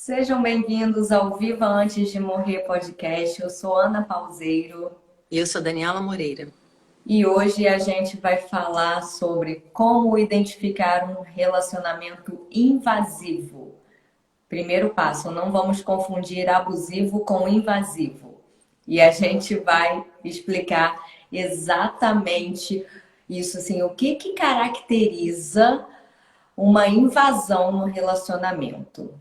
Sejam bem-vindos ao Viva Antes de Morrer podcast. Eu sou Ana Pauseiro E eu sou Daniela Moreira. e hoje a gente vai falar sobre como identificar um relacionamento invasivo. Primeiro passo, não vamos confundir abusivo com invasivo. E a gente vai explicar exatamente isso, assim, o que caracteriza uma invasão no relacionamento.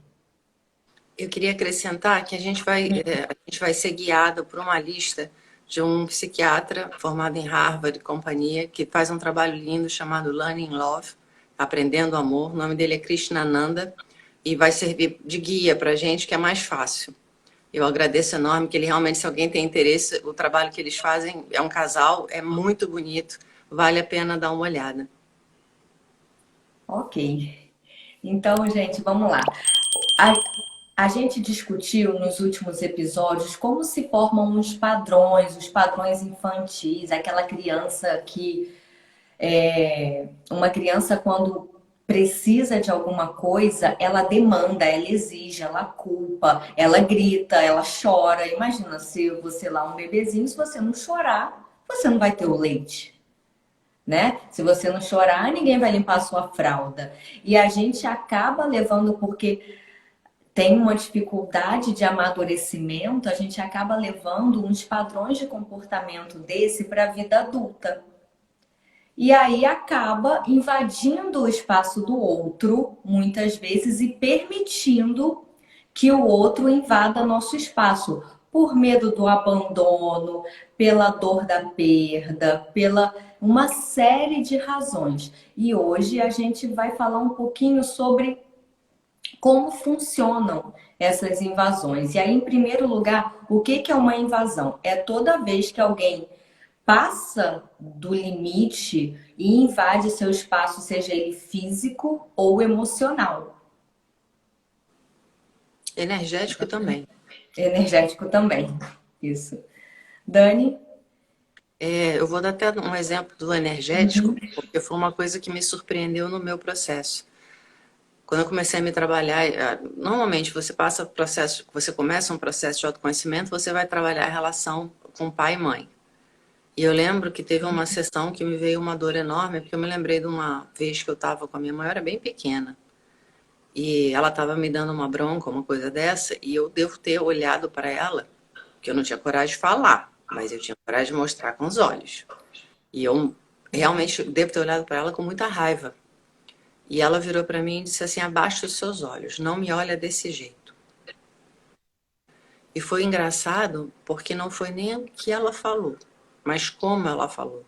Eu queria acrescentar que a gente vai ser guiado por uma lista de um psiquiatra formado em Harvard e companhia, que faz um trabalho lindo chamado Learning Love, Aprendendo Amor. O nome dele é Krishnananda e vai servir de guia para a gente, que é mais fácil. Eu agradeço enorme que ele realmente, se alguém tem interesse, o trabalho que eles fazem é um casal, é muito bonito, vale a pena dar uma olhada. Ok. Então, gente, vamos lá. A, a gente discutiu nos últimos episódios como se formam os padrões infantis, aquela criança que uma criança quando precisa de alguma coisa, ela demanda, ela exige, ela culpa, ela grita, ela chora. Imagina se você lá um bebezinho, se você não chorar, você não vai ter o leite. Né? Se você não chorar, ninguém vai limpar a sua fralda. E a gente acaba levando, porque tem uma dificuldade de amadurecimento, a gente acaba levando uns padrões de comportamento desse para a vida adulta. E aí acaba invadindo o espaço do outro, muitas vezes, e permitindo que o outro invada nosso espaço, por medo do abandono, pela dor da perda, pela uma série de razões. E hoje a gente vai falar um pouquinho sobre como funcionam essas invasões. E aí, em primeiro lugar, o que é uma invasão? É toda vez que alguém passa do limite e invade seu espaço, seja ele físico ou emocional. Energético também. Energético também. Isso. Dani? Eu vou dar até um exemplo do energético, Uhum. porque foi uma coisa que me surpreendeu no meu processo. Quando eu comecei a me trabalhar, normalmente você passa processo, você começa um processo de autoconhecimento, você vai trabalhar a relação com pai e mãe. E eu lembro que teve uma sessão que me veio uma dor enorme, porque eu me lembrei de uma vez que eu estava com a minha mãe, eu era bem pequena, e ela estava me dando uma bronca, uma coisa dessa, e eu devo ter olhado para ela, que eu não tinha coragem de falar, mas eu tinha coragem de mostrar com os olhos. E eu realmente devo ter olhado para ela com muita raiva. E ela virou para mim e disse assim: abaixa os seus olhos, não me olha desse jeito. E foi engraçado porque não foi nem o que ela falou, mas como ela falou.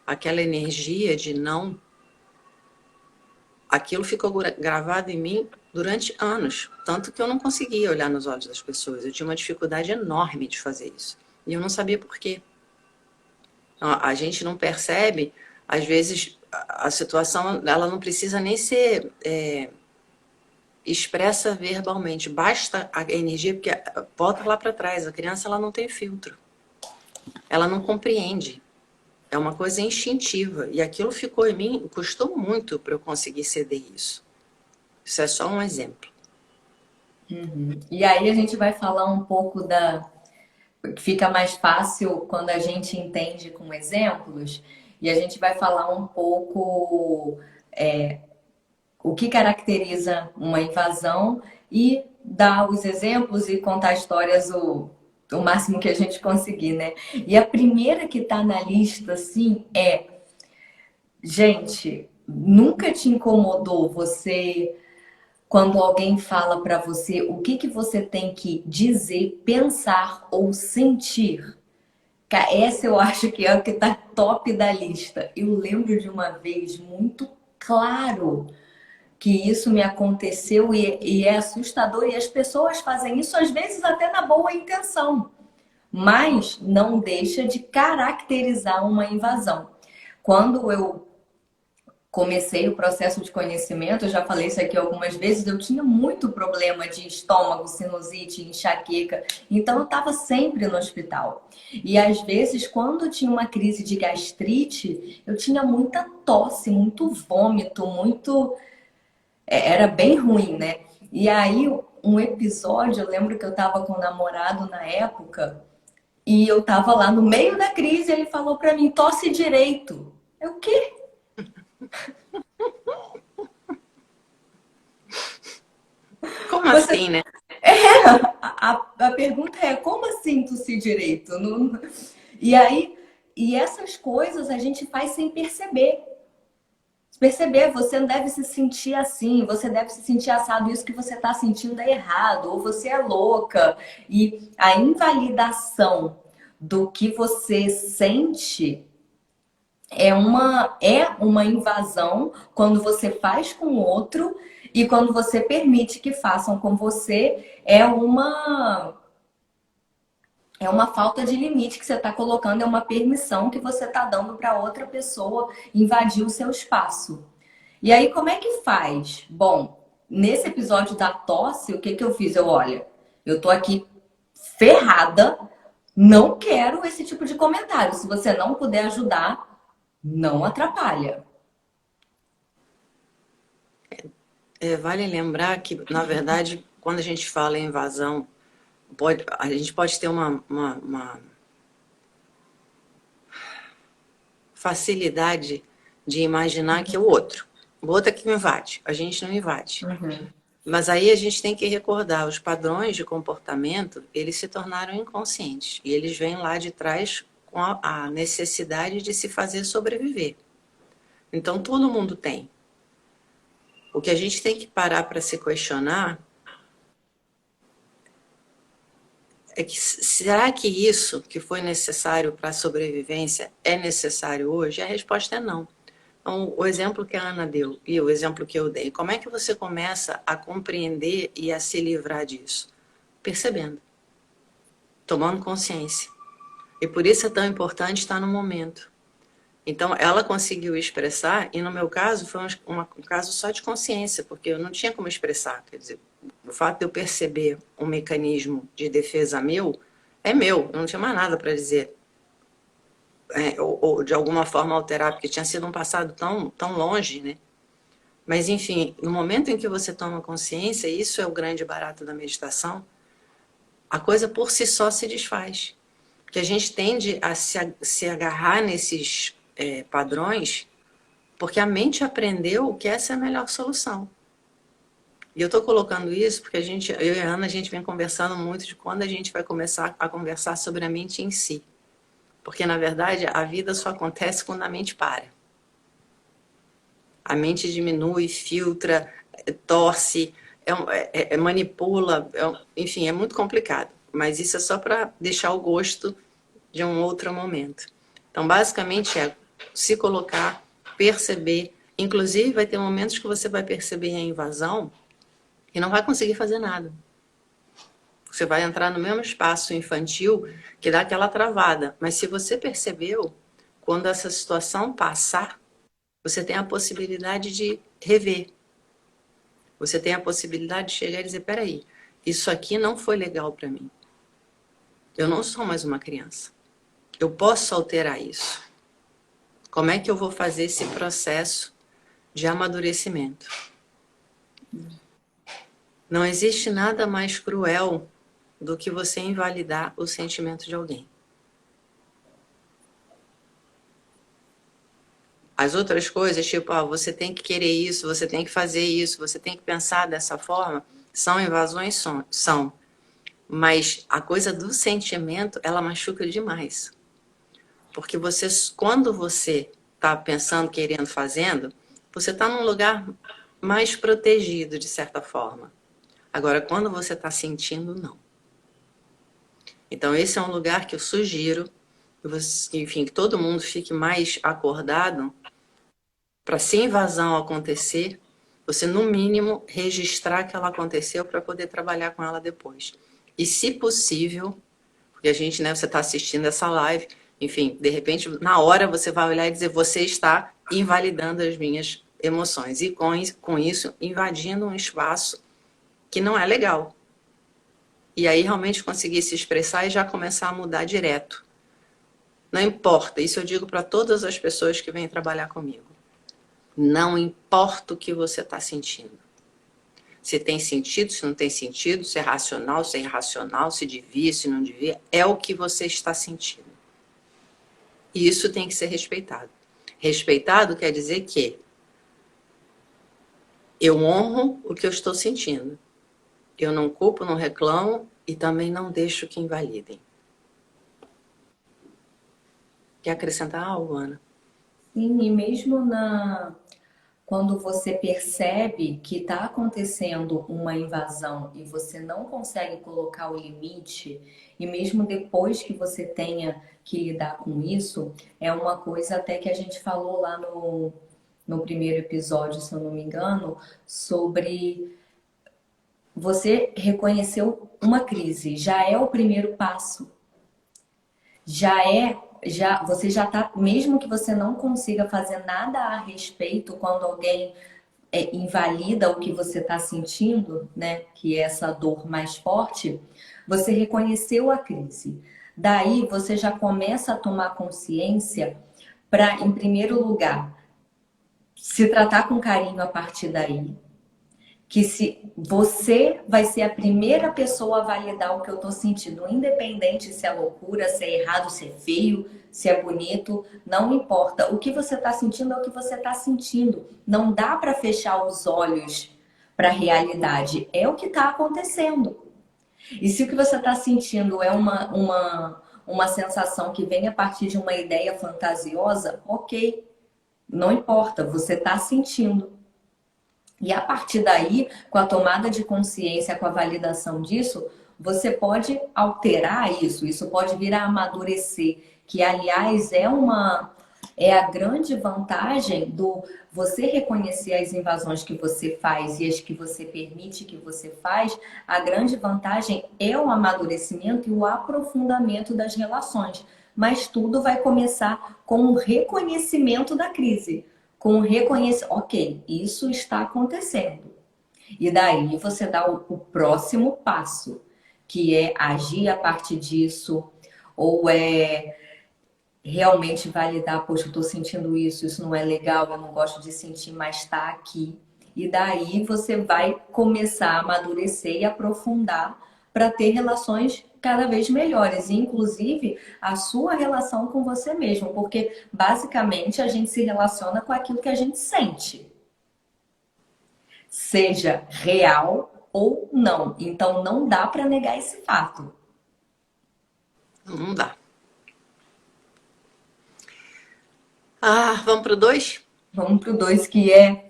Aquela energia de não. Aquilo ficou gravado em mim durante anos. Tanto que eu não conseguia olhar nos olhos das pessoas. Eu tinha uma dificuldade enorme de fazer isso. E eu não sabia por quê. A gente não percebe, às vezes, a situação ela não precisa nem ser expressa verbalmente, basta a energia, porque volta lá para trás, a criança ela não tem filtro, ela não compreende, é uma coisa instintiva, e aquilo ficou em mim, custou muito para eu conseguir ceder isso. Isso é só um exemplo. Uhum. E aí a gente vai falar um pouco da. Fica mais fácil quando a gente entende com exemplos, e a gente vai falar um pouco o que caracteriza uma invasão e dar os exemplos e contar histórias o máximo que a gente conseguir, né? E a primeira que tá na lista, assim, gente, nunca te incomodou você quando alguém fala pra você o que você tem que dizer, pensar ou sentir? Essa eu acho que é o que tá top da lista. Eu lembro de uma vez muito claro que isso me aconteceu e é assustador. E as pessoas fazem isso às vezes até na boa intenção, mas não deixa de caracterizar uma invasão. Quando eu comecei o processo de conhecimento, eu já falei isso aqui algumas vezes, eu tinha muito problema de estômago, sinusite, enxaqueca, então eu estava sempre no hospital. E às vezes, quando tinha uma crise de gastrite, eu tinha muita tosse, muito vômito, muito era bem ruim, né? E aí um episódio, eu lembro que eu tava com um namorado na época, e eu tava lá no meio da crise, ele falou pra mim, tosse direito. Eu, o quê? Como Você... assim, né? A pergunta é, como assim tossir direito? Não... E aí, e essas coisas a gente faz sem perceber. Perceber, você não deve se sentir assim, você deve se sentir assado, isso que você está sentindo é errado, ou você é louca. E a invalidação do que você sente é uma invasão quando você faz com o outro e quando você permite que façam com você, é uma falta de limite que você está colocando, é uma permissão que você está dando para outra pessoa invadir o seu espaço. E aí, como é que faz? Bom, nesse episódio da tosse, o que que eu fiz? Olha, eu tô aqui ferrada, não quero esse tipo de comentário. Se você não puder ajudar, não atrapalha. Vale lembrar que, na verdade, quando a gente fala em invasão, a gente pode ter uma facilidade de imaginar que é o outro é que invade, a gente não invade. Uhum. Mas aí a gente tem que recordar, os padrões de comportamento, eles se tornaram inconscientes. E eles vêm lá de trás com a necessidade de se fazer sobreviver. Então todo mundo tem. O que a gente tem que parar para se questionar é que será que isso que foi necessário para a sobrevivência é necessário hoje? A resposta é não. Então, o exemplo que a Ana deu e o exemplo que eu dei, como é que você começa a compreender e a se livrar disso? Percebendo, tomando consciência. E por isso é tão importante estar no momento. Então, ela conseguiu expressar, e no meu caso foi um caso só de consciência, porque eu não tinha como expressar. Quer dizer, o fato de eu perceber um mecanismo de defesa meu, é meu, eu não tinha mais nada para dizer. Ou de alguma forma alterar, porque tinha sido um passado tão longe, né? Mas, enfim, no momento em que você toma consciência, isso é o grande barato da meditação, a coisa por si só se desfaz. Porque a gente tende a se agarrar nesses padrões porque a mente aprendeu que essa é a melhor solução. E eu estou colocando isso porque eu e a Ana, a gente vem conversando muito de quando a gente vai começar a conversar sobre a mente em si. Porque, na verdade, a vida só acontece quando a mente para. A mente diminui, filtra, torce, manipula, enfim, é muito complicado. Mas isso é só para deixar o gosto de um outro momento. Então, basicamente, é se colocar, perceber. Inclusive, vai ter momentos que você vai perceber a invasão e não vai conseguir fazer nada. Você vai entrar no mesmo espaço infantil que dá aquela travada. Mas se você percebeu, quando essa situação passar, você tem a possibilidade de rever. Você tem a possibilidade de chegar e dizer, peraí, isso aqui não foi legal para mim. Eu não sou mais uma criança. Eu posso alterar isso. Como é que eu vou fazer esse processo de amadurecimento? Não existe nada mais cruel do que você invalidar o sentimento de alguém. As outras coisas, tipo, você tem que querer isso, você tem que fazer isso, você tem que pensar dessa forma, são invasões, são. Mas a coisa do sentimento, ela machuca demais. Porque quando você está pensando, querendo, fazendo, você está num lugar mais protegido, de certa forma. Agora, quando você está sentindo, não. Então, esse é um lugar que eu sugiro, enfim, que todo mundo fique mais acordado para, se a invasão acontecer, você, no mínimo, registrar que ela aconteceu para poder trabalhar com ela depois. E, se possível, porque a gente, né, você está assistindo essa live, enfim, de repente, na hora você vai olhar e dizer, você está invalidando as minhas emoções. E com isso, invadindo um espaço que não é legal. E aí realmente conseguir se expressar e já começar a mudar direto. Não importa, isso eu digo para todas as pessoas que vêm trabalhar comigo. Não importa o que você está sentindo. Se tem sentido, se não tem sentido, se é racional, se é irracional, se devia, se não devia, é o que você está sentindo. E isso tem que ser respeitado. Respeitado quer dizer que eu honro o que eu estou sentindo. Eu não culpo, não reclamo e também não deixo que invalidem. Quer acrescentar algo, Ana? Sim, e mesmo quando você percebe que está acontecendo uma invasão e você não consegue colocar o limite, e mesmo depois que você tenha que lidar com isso, é uma coisa até que a gente falou lá no primeiro episódio, se eu não me engano, sobre você reconheceu uma crise, já é o primeiro passo. Você já tá, mesmo que você não consiga fazer nada a respeito quando alguém invalida o que você está sentindo, né? Que é essa dor mais forte, você reconheceu a crise. Daí você já começa a tomar consciência para, em primeiro lugar, se tratar com carinho a partir daí, que se você vai ser a primeira pessoa a validar o que eu tô sentindo, independente se é loucura, se é errado, se é feio, se é bonito, não importa. O que você tá sentindo é o que você tá sentindo. Não dá para fechar os olhos para a realidade, é o que está acontecendo. E se o que você está sentindo é uma sensação que vem a partir de uma ideia fantasiosa, ok, não importa, você está sentindo. E a partir daí, com a tomada de consciência, com a validação disso, você pode alterar isso, isso pode vir a amadurecer, que aliás é a grande vantagem do você reconhecer as invasões que você faz e as que você permite que você faz, a grande vantagem é o amadurecimento e o aprofundamento das relações. Mas tudo vai começar com o reconhecimento da crise, com reconhecer, ok, isso está acontecendo. E daí você dá o próximo passo, que é agir a partir disso, ou é realmente validar, poxa, eu estou sentindo isso não é legal, eu não gosto de sentir, mas está aqui. E daí você vai começar a amadurecer e aprofundar para ter relações cada vez melhores, inclusive a sua relação com você mesmo, porque basicamente a gente se relaciona com aquilo que a gente sente, seja real ou não. Então não dá para negar esse fato. Não dá. Vamos pro 2? Vamos pro 2, que é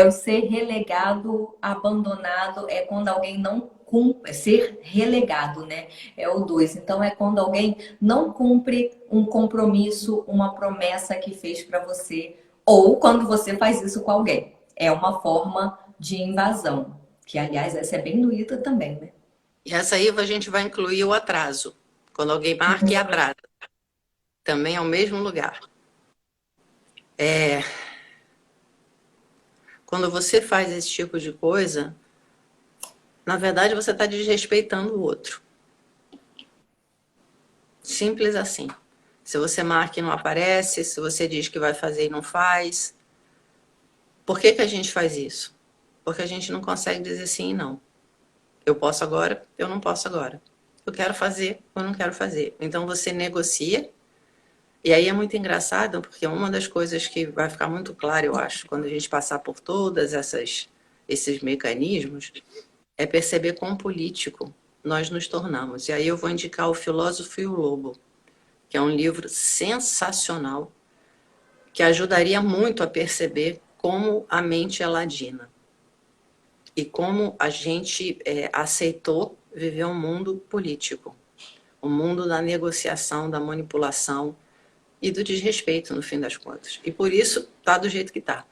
o ser relegado, abandonado, é quando alguém não cumpre, é ser relegado, né? É o 2. Então é quando alguém não cumpre um compromisso, uma promessa que fez para você, ou quando você faz isso com alguém. É uma forma de invasão, que aliás essa é bem doída também, né? E essa aí a gente vai incluir o atraso. Quando alguém marca e atrasa. Também é o mesmo lugar. Quando você faz esse tipo de coisa, na verdade você está desrespeitando o outro. Simples assim. Se você marca e não aparece, se você diz que vai fazer e não faz. Por que a gente faz isso? Porque a gente não consegue dizer sim e não. Eu posso agora, eu não posso agora. Eu quero fazer, eu não quero fazer. Então você negocia. E aí é muito engraçado, porque uma das coisas que vai ficar muito claro, eu acho, quando a gente passar por todas esses mecanismos, é perceber quão político nós nos tornamos. E aí eu vou indicar O Filósofo e o Lobo, que é um livro sensacional, que ajudaria muito a perceber como a mente é ladina e como a gente aceitou viver um mundo político, um mundo da negociação, da manipulação e do desrespeito, no fim das contas. E por isso está do jeito que está.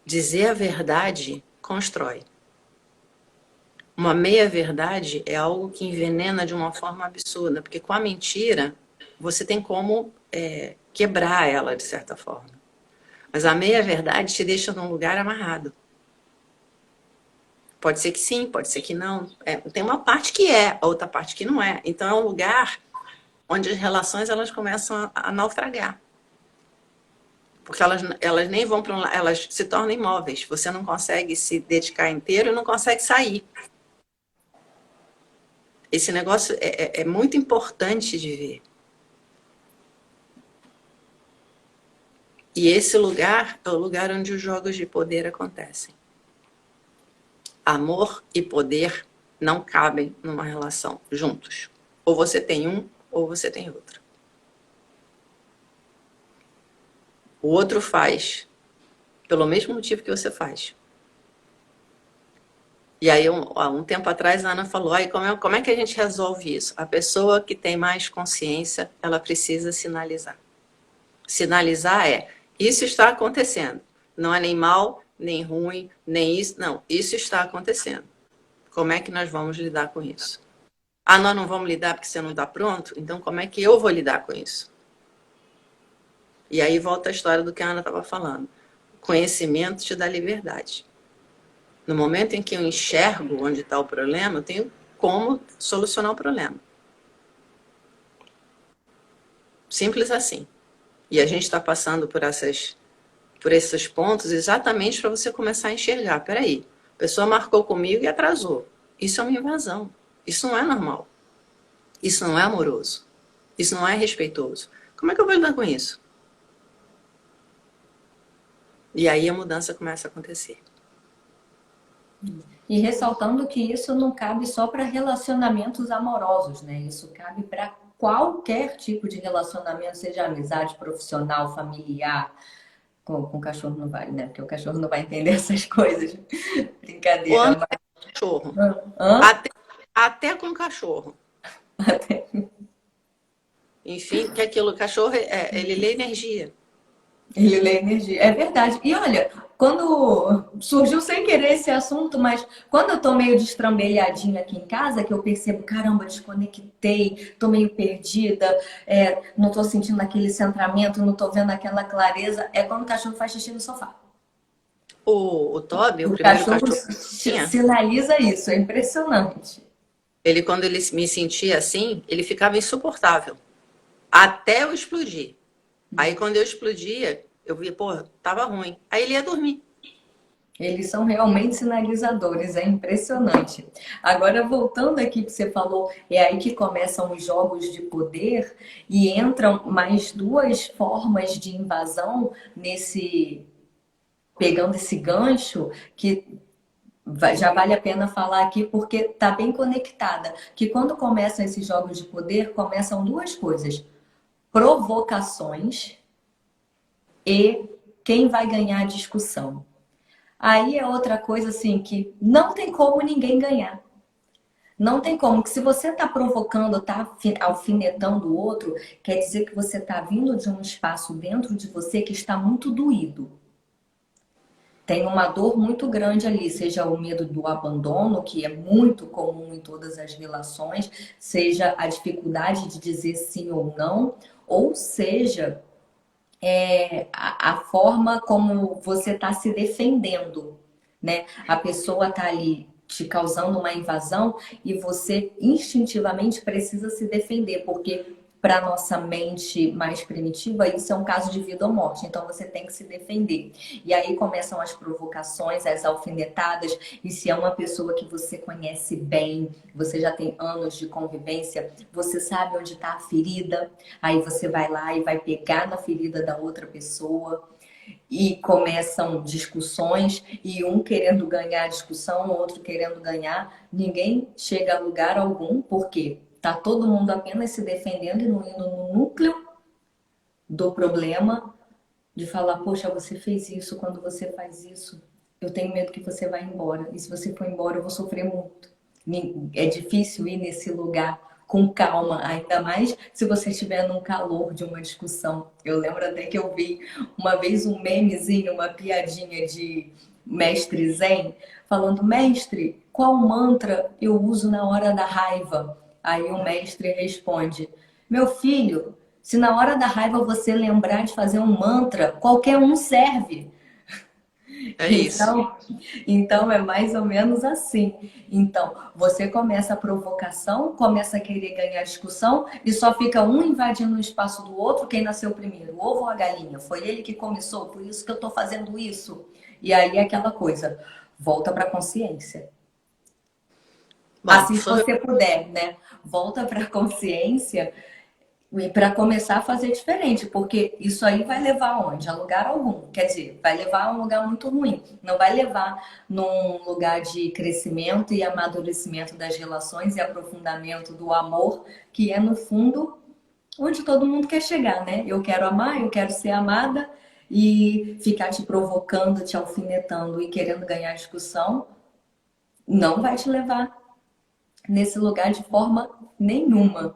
Dizer a verdade constrói. Uma meia-verdade é algo que envenena de uma forma absurda, porque com a mentira você tem como quebrar ela, de certa forma. Mas a meia-verdade te deixa num lugar amarrado. Pode ser que sim, pode ser que não. Tem uma parte que é, a outra parte que não é. Então é um lugar onde as relações elas começam a naufragar. Porque elas nem vão para um lado, elas se tornam imóveis. Você não consegue se dedicar inteiro e não consegue sair. Esse negócio é muito importante de ver. E esse lugar é o lugar onde os jogos de poder acontecem. Amor e poder não cabem numa relação juntos. Ou você tem um, ou você tem outro. O outro faz pelo mesmo motivo que você faz. E aí, um tempo atrás, a Ana falou, aí como é que a gente resolve isso? A pessoa que tem mais consciência, ela precisa sinalizar. Sinalizar isso está acontecendo. Não é nem mal, nem ruim, nem isso. Não, isso está acontecendo. Como é que nós vamos lidar com isso? Ah, nós não vamos lidar porque você não está pronto? Então, como é que eu vou lidar com isso? E aí volta a história do que a Ana estava falando. Conhecimento te dá liberdade. No momento em que eu enxergo onde está o problema, eu tenho como solucionar o problema. Simples assim. E a gente está passando por esses pontos exatamente para você começar a enxergar. Peraí, a pessoa marcou comigo e atrasou. Isso é uma invasão. Isso não é normal. Isso não é amoroso. Isso não é respeitoso. Como é que eu vou lidar com isso? E aí a mudança começa a acontecer. E ressaltando que isso não cabe só para relacionamentos amorosos, né? Isso cabe para qualquer tipo de relacionamento, seja amizade, profissional, familiar. Com cachorro não vale, né? Porque o cachorro não vai entender essas coisas. Brincadeira, Quando mas... é cachorro. Hã? Até com cachorro. Enfim, que aquilo, o cachorro, ele lê energia. Ele lê energia. É verdade. E olha, quando surgiu sem querer esse assunto, mas quando eu tô meio destrambelhadinha aqui em casa, que eu percebo, caramba, desconectei, tô meio perdida, não tô sentindo aquele centramento, não tô vendo aquela clareza, é quando o cachorro faz xixi no sofá. O Toby, o O primeiro cachorro cachorro que eu tinha, sinaliza isso, é impressionante. quando ele me sentia assim, ele ficava insuportável. Até eu explodir. Aí quando eu explodia, eu via, pô, tava ruim. Aí ele ia dormir. Eles são realmente sinalizadores, é impressionante. Agora, voltando aqui que você falou, é aí que começam os jogos de poder e entram mais duas formas de invasão pegando esse gancho, que já vale a pena falar aqui porque está bem conectada. Que quando começam esses jogos de poder, começam duas coisas: provocações e quem vai ganhar a discussão. Aí é outra coisa assim que não tem como ninguém ganhar. Não tem como, que se você está provocando, está alfinetando o outro, quer dizer que você está vindo de um espaço dentro de você que está muito doído. Tem uma dor muito grande ali, seja o medo do abandono, que é muito comum em todas as relações, seja a dificuldade de dizer sim ou seja a forma como você está se defendendo, né? A pessoa está ali te causando uma invasão e você instintivamente precisa se defender, porque para nossa mente mais primitiva isso é um caso de vida ou morte, então você tem que se defender. E aí começam as provocações, as alfinetadas, e se é uma pessoa que você conhece bem, você já tem anos de convivência, você sabe onde está a ferida, aí você vai lá e vai pegar na ferida da outra pessoa e começam discussões e um querendo ganhar a discussão, o outro querendo ganhar. Ninguém chega a lugar algum, porque tá todo mundo apenas se defendendo e não indo no núcleo do problema de falar, poxa, você fez isso, quando você faz isso, eu tenho medo que você vá embora. E se você for embora, eu vou sofrer muito. É difícil ir nesse lugar com calma, ainda mais se você estiver num calor de uma discussão. Eu lembro até que eu vi uma vez um memezinho, uma piadinha de mestre Zen, falando, mestre, qual mantra eu uso na hora da raiva? Aí o mestre responde, meu filho, se na hora da raiva você lembrar de fazer um mantra, qualquer um serve. É isso. Então, então é mais ou menos assim. Então, você começa a provocação, começa a querer ganhar discussão e só fica um invadindo o espaço do outro, quem nasceu primeiro, o ovo ou a galinha? Foi ele que começou, por isso que eu tô fazendo isso. E aí é aquela coisa, volta para a consciência. Bom, Assim, se você puder, né? Volta para a consciência e para começar a fazer diferente, porque isso aí vai levar aonde? A lugar algum. Quer dizer, vai levar a um lugar muito ruim. Não vai levar num lugar de crescimento e amadurecimento das relações e aprofundamento do amor, que é no fundo onde todo mundo quer chegar, né? Eu quero amar, eu quero ser amada e ficar te provocando, te alfinetando e querendo ganhar discussão, não vai te levar nesse lugar de forma nenhuma.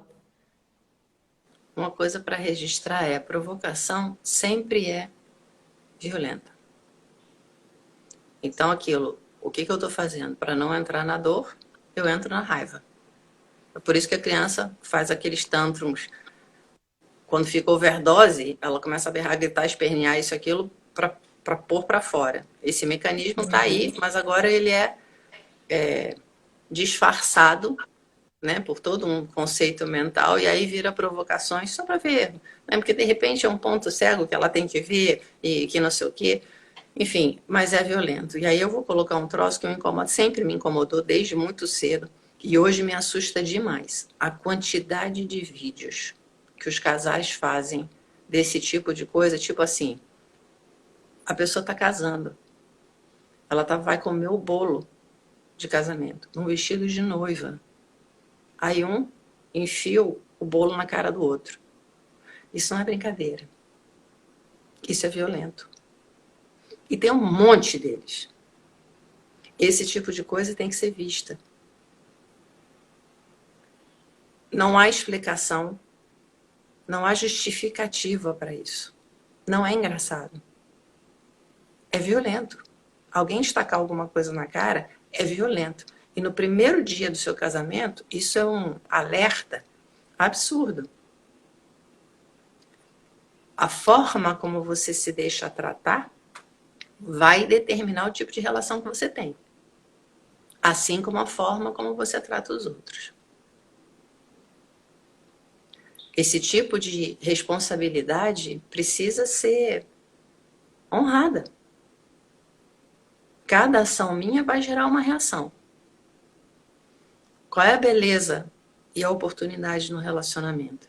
uma coisa para registrar é: a provocação sempre é violenta. Então, aquilo, o que eu estou fazendo? Para não entrar na dor, eu entro na raiva. É por isso que a criança faz aqueles tantrums. Quando fica overdose, ela começa a berrar, gritar, espernear, isso, aquilo, para pôr para fora. Esse mecanismo está aí, mas agora ele é disfarçado, né, por todo um conceito mental, e aí vira provocações só para ver. Né, porque, de repente, é um ponto cego que ela tem que ver e que não sei o quê. Enfim, mas é violento. E aí eu vou colocar um troço que me incomoda, sempre me incomodou desde muito cedo, e hoje me assusta demais. A quantidade de vídeos que os casais fazem desse tipo de coisa, tipo assim, a pessoa está casando, vai comer o bolo de casamento, num vestido de noiva. Aí um enfia o bolo na cara do outro. Isso não é brincadeira. Isso é violento. E tem um monte deles. Esse tipo de coisa tem que ser vista. Não há explicação, não há justificativa para isso. Não é engraçado. É violento. Alguém estacar alguma coisa na cara é violento. E no primeiro dia do seu casamento, isso é um alerta absurdo. A forma como você se deixa tratar vai determinar o tipo de relação que você tem. Assim como a forma como você trata os outros. Esse tipo de responsabilidade precisa ser honrada. Cada ação minha vai gerar uma reação. Qual é a beleza e a oportunidade no relacionamento?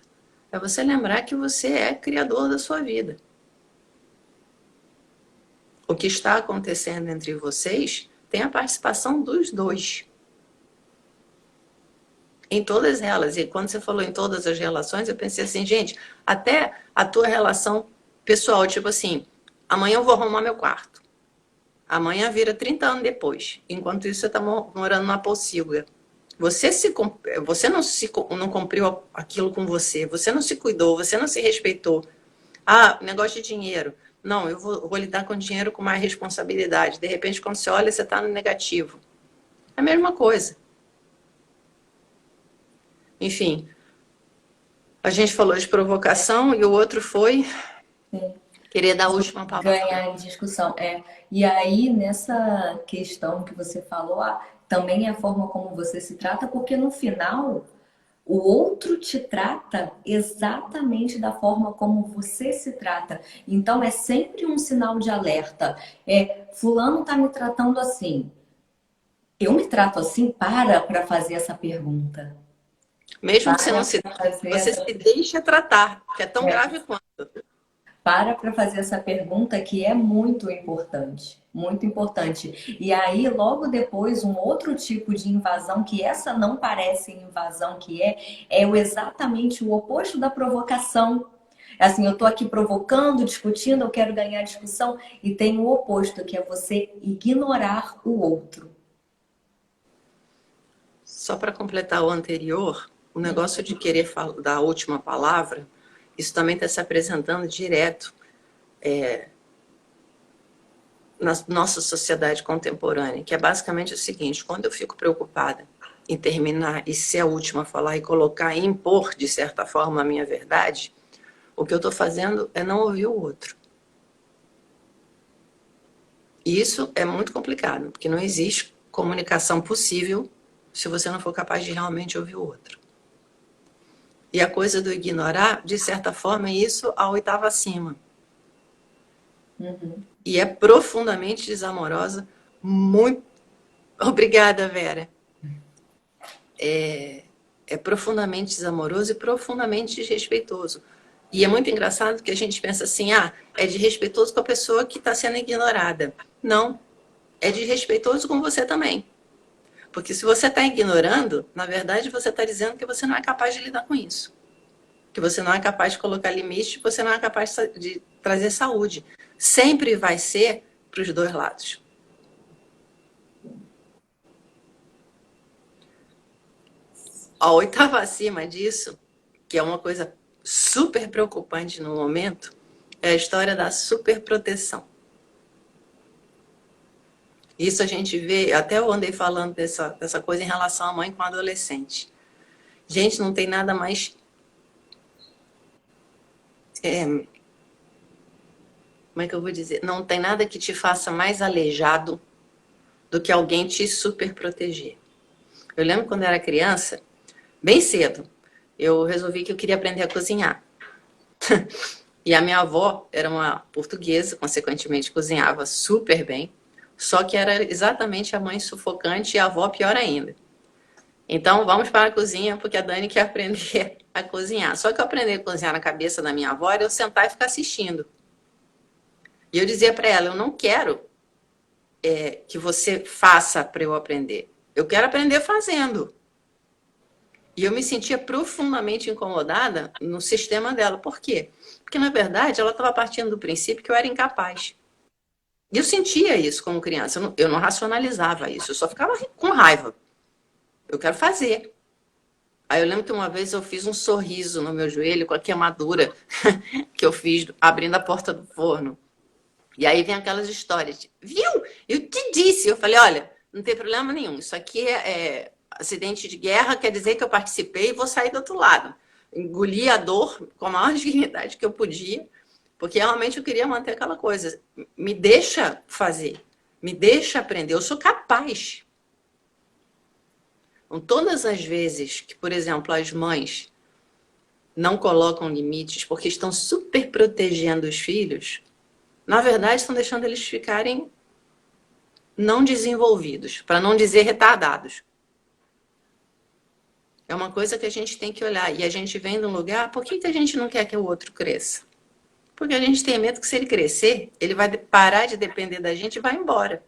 É você lembrar que você é criador da sua vida. O que está acontecendo entre vocês tem a participação dos dois. Em todas elas. E quando você falou em todas as relações, eu pensei assim, gente, até a tua relação pessoal, tipo assim, amanhã eu vou arrumar meu quarto. Amanhã vira 30 anos depois. Enquanto isso, você está morando numa pocilga. Você não cumpriu aquilo com você. Você não se cuidou, você não se respeitou. Ah, negócio de dinheiro. Não, eu vou lidar com dinheiro com mais responsabilidade. De repente, quando você olha, você está no negativo. É a mesma coisa. Enfim, a gente falou de provocação e o outro foi querer dar a última palavra. Ganhar em discussão. E aí, nessa questão que você falou, também é a forma como você se trata, porque no final o outro te trata exatamente da forma como você se trata. Então é sempre um sinal de alerta. Fulano tá me tratando assim. Eu me trato assim? Para fazer essa pergunta. Mesmo que você não Para se... para fazer Você essa se deixa tratar, que é tão é, grave quanto. para fazer essa pergunta que é muito importante, muito importante. E aí, logo depois, um outro tipo de invasão, que essa não parece invasão, exatamente o oposto da provocação. Assim, eu estou aqui provocando, discutindo, eu quero ganhar discussão, e tem o oposto, que é você ignorar o outro. Só para completar o anterior, o negócio de querer dar a última palavra, isso também está se apresentando direto na nossa sociedade contemporânea, que é basicamente o seguinte: quando eu fico preocupada em terminar e ser a última a falar e colocar, e impor, de certa forma, a minha verdade, o que eu estou fazendo é não ouvir o outro. E isso é muito complicado, porque não existe comunicação possível se você não for capaz de realmente ouvir o outro. E a coisa do ignorar, de certa forma, é isso a oitava acima. Uhum. E é profundamente desamorosa. Muito obrigada, Vera. É profundamente desamoroso e profundamente desrespeitoso. E é muito engraçado que a gente pensa assim, é desrespeitoso com a pessoa que está sendo ignorada. Não, é desrespeitoso com você também. Porque se você está ignorando, na verdade você está dizendo que você não é capaz de lidar com isso. Que você não é capaz de colocar limite, você não é capaz de trazer saúde. Sempre vai ser para os dois lados. A oitava acima disso, que é uma coisa super preocupante no momento, é a história da superproteção. Isso a gente vê, até eu andei falando dessa coisa em relação à mãe com adolescente. Gente, não tem nada mais... como é que eu vou dizer? Não tem nada que te faça mais aleijado do que alguém te superproteger. Eu lembro quando eu era criança, bem cedo, eu resolvi que eu queria aprender a cozinhar. E a minha avó era uma portuguesa, consequentemente cozinhava super bem, só que era exatamente a mãe sufocante e a avó pior ainda. Então vamos para a cozinha, porque a Dani quer aprender a cozinhar. Só que eu aprender a cozinhar na cabeça da minha avó era eu sentar e ficar assistindo. E eu dizia para ela, eu não quero que você faça para eu aprender. Eu quero aprender fazendo. E eu me sentia profundamente incomodada no sistema dela. Por quê? Porque, na verdade, ela estava partindo do princípio que eu era incapaz. E eu sentia isso como criança. Eu não racionalizava isso. Eu só ficava com raiva. Eu quero fazer. Aí eu lembro que uma vez eu fiz um sorriso no meu joelho com a queimadura que eu fiz abrindo a porta do forno. E aí vem aquelas histórias. Viu? Eu te disse. Eu falei, olha, não tem problema nenhum. Isso aqui é acidente de guerra, quer dizer que eu participei e vou sair do outro lado. Engoli a dor com a maior dignidade que eu podia, porque realmente eu queria manter aquela coisa. Me deixa fazer, me deixa aprender, eu sou capaz. Então, todas as vezes que, por exemplo, as mães não colocam limites porque estão super protegendo os filhos, na verdade estão deixando eles ficarem não desenvolvidos, para não dizer retardados. É uma coisa que a gente tem que olhar. E a gente vem de um lugar, por que a gente não quer que o outro cresça? Porque a gente tem medo que se ele crescer, ele vai parar de depender da gente e vai embora.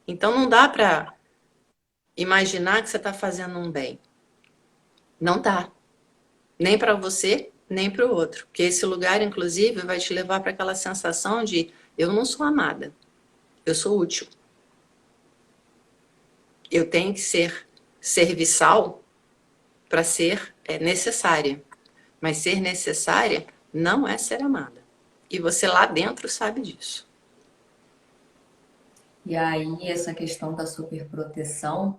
Então não dá para imaginar que você está fazendo um bem. Não dá. Nem para você, nem para o outro. Porque esse lugar, inclusive, vai te levar para aquela sensação de eu não sou amada, eu sou útil. Eu tenho que ser serviçal para ser necessária. Mas ser necessária não é ser amada. E você lá dentro sabe disso. E aí, essa questão da superproteção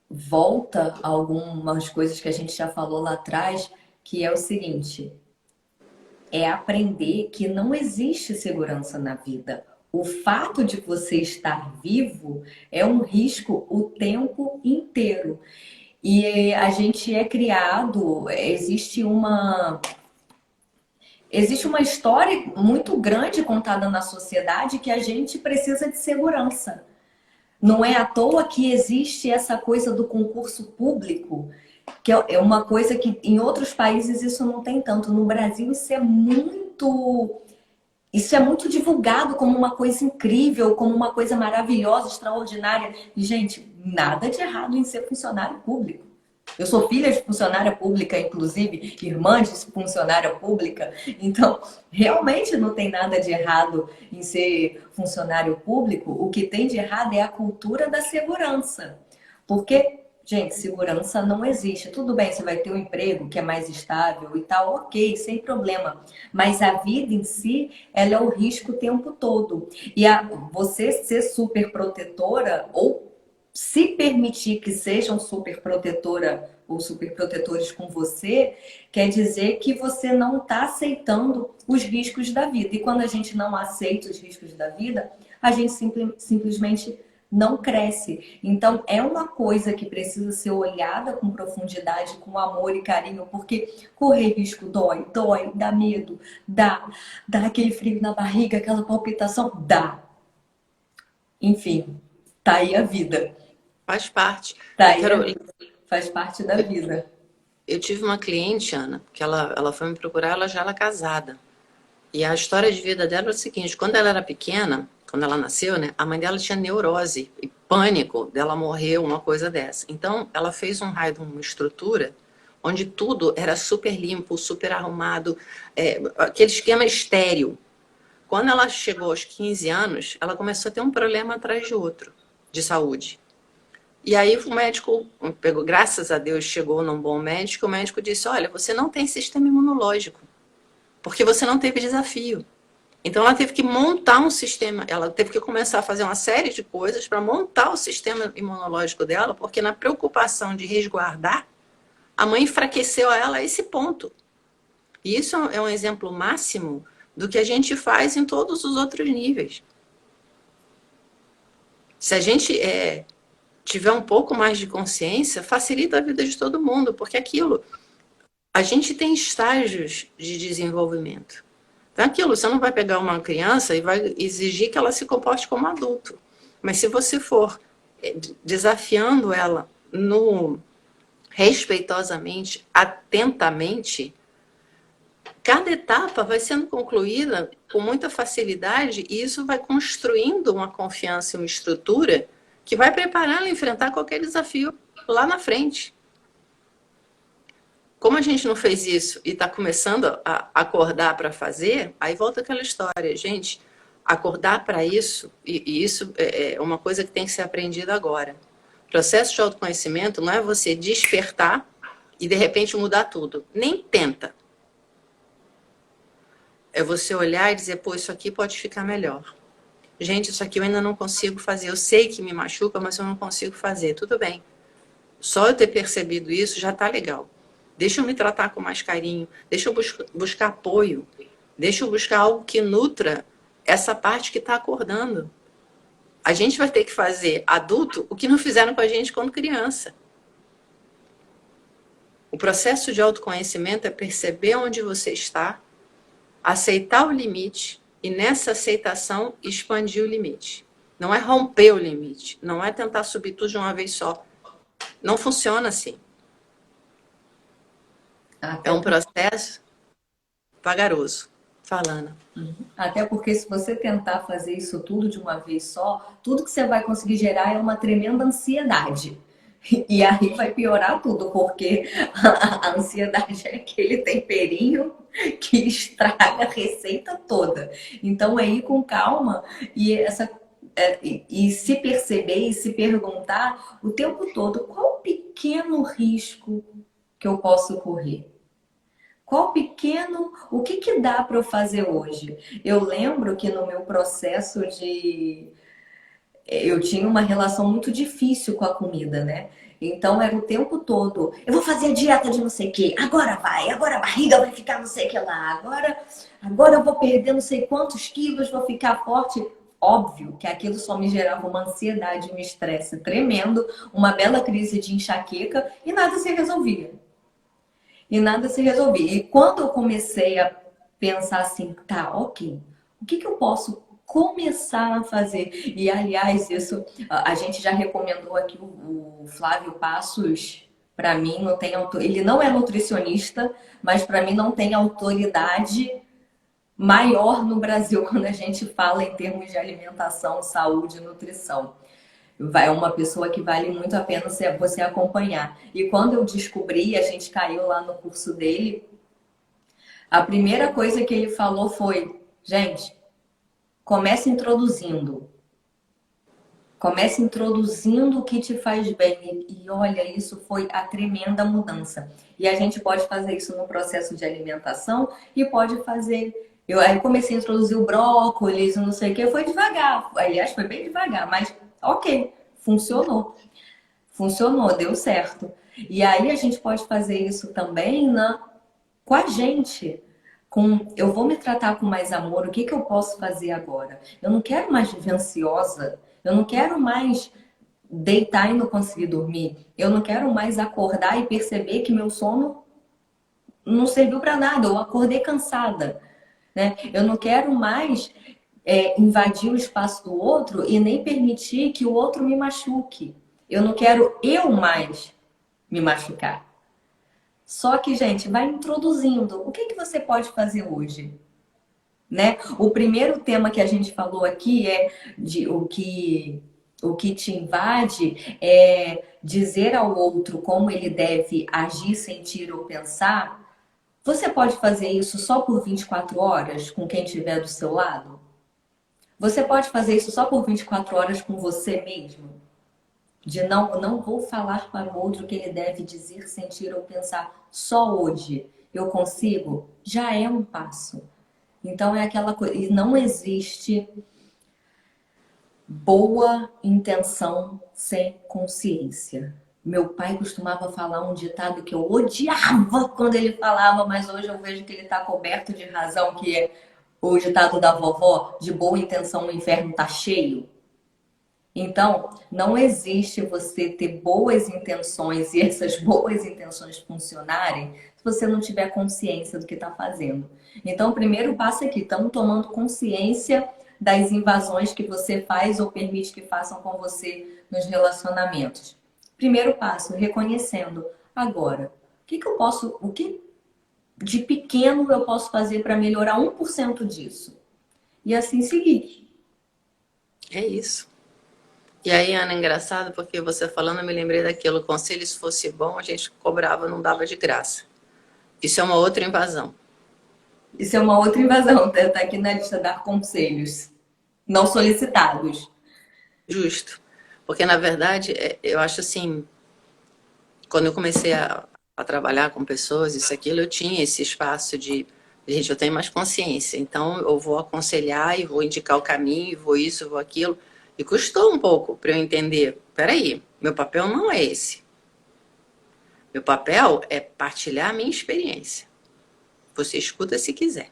volta a algumas coisas que a gente já falou lá atrás, que é o seguinte: é aprender que não existe segurança na vida. O fato de você estar vivo é um risco o tempo inteiro. E a gente é criado, existe uma história muito grande contada na sociedade que a gente precisa de segurança. Não é à toa que existe essa coisa do concurso público, que é uma coisa que em outros países isso não tem tanto. No Brasil isso é muito divulgado como uma coisa incrível, como uma coisa maravilhosa, extraordinária. E, gente, nada de errado em ser funcionário público. Eu sou filha de funcionária pública, inclusive, irmã de funcionária pública. Então, realmente não tem nada de errado em ser funcionário público. O que tem de errado é a cultura da segurança. Porque, gente, segurança não existe. Tudo bem, você vai ter um emprego que é mais estável e tal, ok, sem problema. Mas a vida em si, ela é o risco o tempo todo. E você ser super protetora ou se permitir que sejam super protetora ou super protetores com você, quer dizer que você não está aceitando os riscos da vida. E quando a gente não aceita os riscos da vida, a gente simplesmente não cresce. Então, é uma coisa que precisa ser olhada com profundidade, com amor e carinho, porque correr risco dói, dói, dá medo, dá aquele frio na barriga, aquela palpitação, dá. Enfim, tá aí a vida. Faz parte. Tá Eu aí a quero. vida. Faz parte da vida. Eu tive uma cliente, Ana, que ela foi me procurar, ela já era casada. E a história de vida dela é o seguinte: quando ela era pequena, quando ela nasceu, né, a mãe dela tinha neurose e pânico dela morrer, uma coisa dessa. Então, ela fez um raio de uma estrutura onde tudo era super limpo, super arrumado, aquele esquema estéril. Quando ela chegou aos 15 anos, ela começou a ter um problema atrás de outro de saúde. E aí o médico pegou, graças a Deus, chegou num bom médico, o médico disse: olha, você não tem sistema imunológico, porque você não teve desafio. Então ela teve que montar um sistema, ela teve que começar a fazer uma série de coisas para montar o sistema imunológico dela, porque na preocupação de resguardar, a mãe enfraqueceu ela a esse ponto. E isso é um exemplo máximo do que a gente faz em todos os outros níveis. Se a gente tiver um pouco mais de consciência, facilita a vida de todo mundo, porque aquilo, a gente tem estágios de desenvolvimento. Então, aquilo, você não vai pegar uma criança e vai exigir que ela se comporte como adulto. Mas se você for desafiando ela no respeitosamente, atentamente, cada etapa vai sendo concluída com muita facilidade e isso vai construindo uma confiança e uma estrutura que vai prepará-la a enfrentar qualquer desafio lá na frente. Como a gente não fez isso e está começando a acordar para fazer, aí volta aquela história, gente, acordar para isso, e isso é uma coisa que tem que ser aprendida agora. O processo de autoconhecimento não é você despertar e de repente mudar tudo. Nem tenta. É você olhar e dizer, pô, isso aqui pode ficar melhor. Gente, isso aqui eu ainda não consigo fazer. Eu sei que me machuca, mas eu não consigo fazer. Tudo bem. Só eu ter percebido isso já tá legal. Deixa eu me tratar com mais carinho. Deixa eu buscar apoio. Deixa eu buscar algo que nutra essa parte que está acordando. A gente vai ter que fazer adulto o que não fizeram com a gente quando criança. O processo de autoconhecimento é perceber onde você está, aceitar o limite e nessa aceitação expandir o limite. Não é romper o limite, não é tentar subir tudo de uma vez só. Não funciona assim. É um processo vagaroso. Falando. Até porque se você tentar fazer isso tudo de uma vez só, tudo que você vai conseguir gerar é uma tremenda ansiedade. E aí vai piorar tudo, porque a ansiedade é aquele temperinho que estraga a receita toda. Então é ir com calma e se perceber e se perguntar o tempo todo qual o pequeno risco que eu posso correr. O que dá para eu fazer hoje? Eu lembro que no meu processo eu tinha uma relação muito difícil com a comida, né? Então era o tempo todo, eu vou fazer a dieta de não sei o quê, agora vai, agora a barriga vai ficar não sei o que lá, agora eu vou perder não sei quantos quilos, vou ficar forte. Óbvio que aquilo só me gerava uma ansiedade, um estresse tremendo, uma bela crise de enxaqueca e nada se resolvia. E nada se resolvia. E quando eu comecei a pensar assim, tá, ok, o que eu posso começar a fazer? E aliás, isso a gente já recomendou aqui o Flávio Passos. Para mim, não tem ele não é nutricionista, mas para mim não tem autoridade maior no Brasil quando a gente fala em termos de alimentação, saúde e nutrição. É uma pessoa que vale muito a pena você acompanhar. E quando eu descobri, a gente caiu lá no curso dele, a primeira coisa que ele falou foi, gente, comece introduzindo. Comece introduzindo o que te faz bem. E olha, isso foi a tremenda mudança. E a gente pode fazer isso no processo de alimentação e pode fazer. Aí comecei a introduzir o brócolis, não sei o que, foi devagar. Aliás, foi bem devagar, mas ok, funcionou. Funcionou, deu certo. E aí a gente pode fazer isso também com a gente. Eu vou me tratar com mais amor, o que que eu posso fazer agora? Eu não quero mais viver ansiosa, eu não quero mais deitar e não conseguir dormir, eu não quero mais acordar e perceber que meu sono não serviu para nada, eu acordei cansada, né? Eu não quero mais invadir o espaço do outro e nem permitir que o outro me machuque. Eu não quero eu mais me machucar. Só que, gente, vai introduzindo. O que que você pode fazer hoje? Né? O primeiro tema que a gente falou aqui é de o que te invade é dizer ao outro como ele deve agir, sentir ou pensar. Você pode fazer isso só por 24 horas com quem estiver do seu lado? Você pode fazer isso só por 24 horas com você mesmo? De não vou falar para o outro o que ele deve dizer, sentir ou pensar só hoje. Eu consigo? Já é um passo. Então é aquela coisa. E não existe boa intenção sem consciência. Meu pai costumava falar um ditado que eu odiava quando ele falava, mas hoje eu vejo que ele está coberto de razão, que é o ditado da vovó, de boa intenção o inferno tá cheio. Então, não existe você ter boas intenções e essas boas intenções funcionarem se você não tiver consciência do que está fazendo. Então, o primeiro passo aqui, estamos tomando consciência das invasões que você faz ou permite que façam com você nos relacionamentos. Primeiro passo, reconhecendo. Agora, o que de pequeno eu posso fazer para melhorar 1% disso? E assim seguir. É isso. E aí, Ana, engraçado, porque você falando, eu me lembrei daquilo, conselho se fosse bom, a gente cobrava, não dava de graça. Isso é uma outra invasão. Isso é uma outra invasão, tá aqui na lista dar conselhos não solicitados. Justo. Porque, na verdade, eu acho assim, quando eu comecei a trabalhar com pessoas, isso, aquilo, eu tinha esse espaço de, gente, eu tenho mais consciência, então eu vou aconselhar e vou indicar o caminho, vou isso, vou aquilo. E custou um pouco para eu entender, peraí, meu papel não é esse. Meu papel é partilhar a minha experiência. Você escuta se quiser.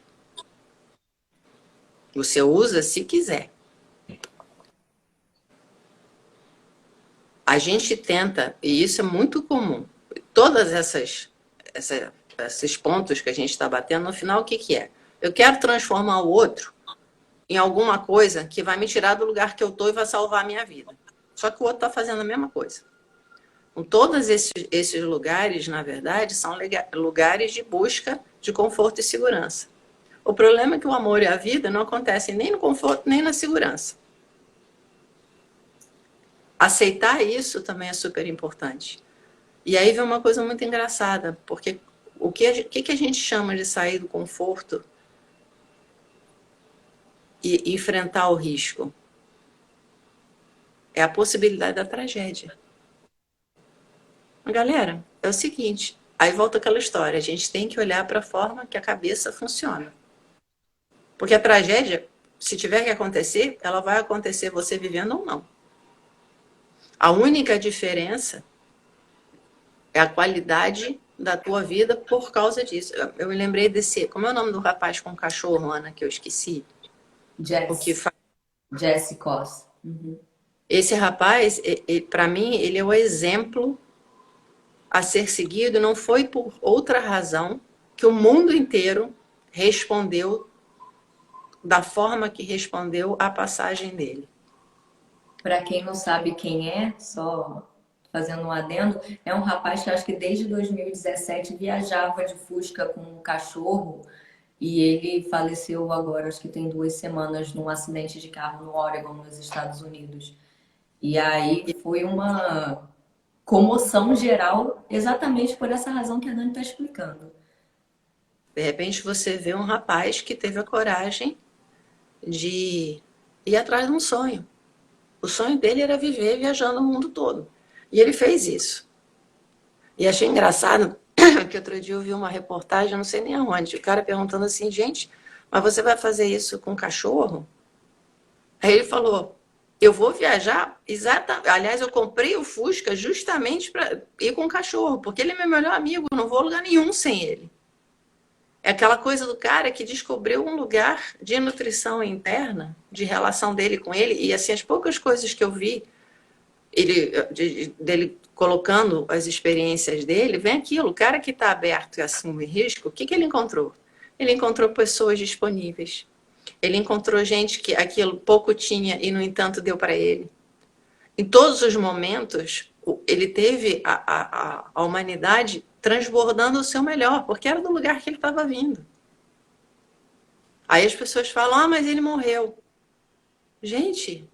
Você usa se quiser. A gente tenta, e isso é muito comum, todas esses pontos que a gente está batendo, no final o que que é? Eu quero transformar o outro em alguma coisa que vai me tirar do lugar que eu estou e vai salvar a minha vida. Só que o outro está fazendo a mesma coisa. Então, todos esses lugares, na verdade, são lugares de busca de conforto e segurança. O problema é que o amor e a vida não acontecem nem no conforto, nem na segurança. Aceitar isso também é super importante. E aí vem uma coisa muito engraçada, porque o que a gente chama de sair do conforto e enfrentar o risco? É a possibilidade da tragédia. Galera, é o seguinte, aí volta aquela história, a gente tem que olhar para a forma que a cabeça funciona. Porque a tragédia, se tiver que acontecer, ela vai acontecer você vivendo ou não. A única diferença é a qualidade da tua vida por causa disso. Eu me lembrei desse... Como é o nome do rapaz com cachorro, Ana, que eu esqueci? O que faz... Jesse Cos. Uhum. Esse rapaz, para mim, ele é o exemplo a ser seguido. Não foi por outra razão que o mundo inteiro respondeu da forma que respondeu à passagem dele. Para quem não sabe quem é, só fazendo um adendo, é um rapaz que acho que desde 2017 viajava de Fusca com um cachorro e ele faleceu agora, acho que tem 2 semanas, num acidente de carro no Oregon, nos Estados Unidos. E aí foi uma comoção geral, exatamente por essa razão que a Dani está explicando. De repente você vê um rapaz que teve a coragem de ir atrás de um sonho. O sonho dele era viver viajando o mundo todo. E ele fez isso. E achei engraçado que outro dia eu vi uma reportagem, não sei nem aonde, o cara perguntando assim, gente, mas você vai fazer isso com cachorro? Aí ele falou, Eu vou viajar exatamente. Aliás, eu comprei o Fusca justamente para ir com o cachorro, porque ele é meu melhor amigo, não vou a lugar nenhum sem ele. É aquela coisa do cara que descobriu um lugar de nutrição interna, de relação dele com ele, e assim, as poucas coisas que eu vi dele colocando as experiências dele, vem aquilo, o cara que está aberto e assume risco, o que ele encontrou? Ele encontrou pessoas disponíveis. Ele encontrou gente que aquilo pouco tinha e, no entanto, deu para ele. Em todos os momentos, ele teve a humanidade transbordando o seu melhor, porque era do lugar que ele estava vindo. Aí as pessoas falam, ah, mas ele morreu. Gente,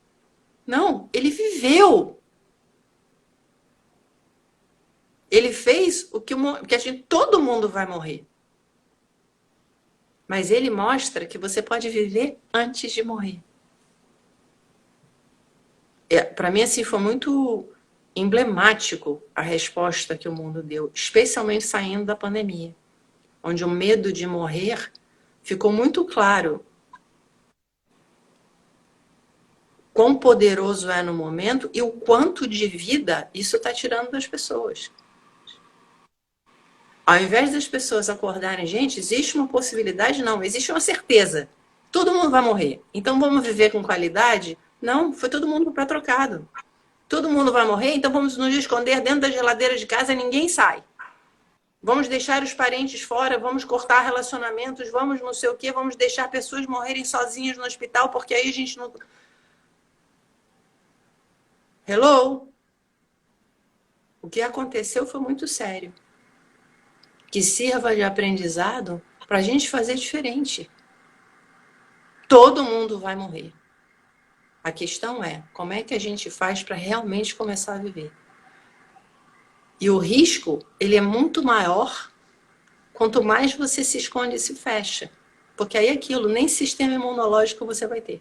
não, ele viveu. Ele fez o que todo mundo vai morrer. Mas ele mostra que você pode viver antes de morrer. Para mim, assim, foi muito emblemático a resposta que o mundo deu, especialmente saindo da pandemia, onde o medo de morrer ficou muito claro quão poderoso é no momento e o quanto de vida isso está tirando das pessoas. Ao invés das pessoas acordarem, gente, existe uma possibilidade? Não, existe uma certeza. Todo mundo vai morrer. Então vamos viver com qualidade? Não, foi todo mundo para trocado. Todo mundo vai morrer, então vamos nos esconder dentro da geladeira de casa e ninguém sai. Vamos deixar os parentes fora, vamos cortar relacionamentos, vamos não sei o quê, vamos deixar pessoas morrerem sozinhas no hospital, porque aí a gente não... Hello? O que aconteceu foi muito sério. Que sirva de aprendizado para a gente fazer diferente. Todo mundo vai morrer. A questão é, como é que a gente faz para realmente começar a viver? E o risco, ele é muito maior quanto mais você se esconde e se fecha. Porque aí aquilo, nem sistema imunológico você vai ter.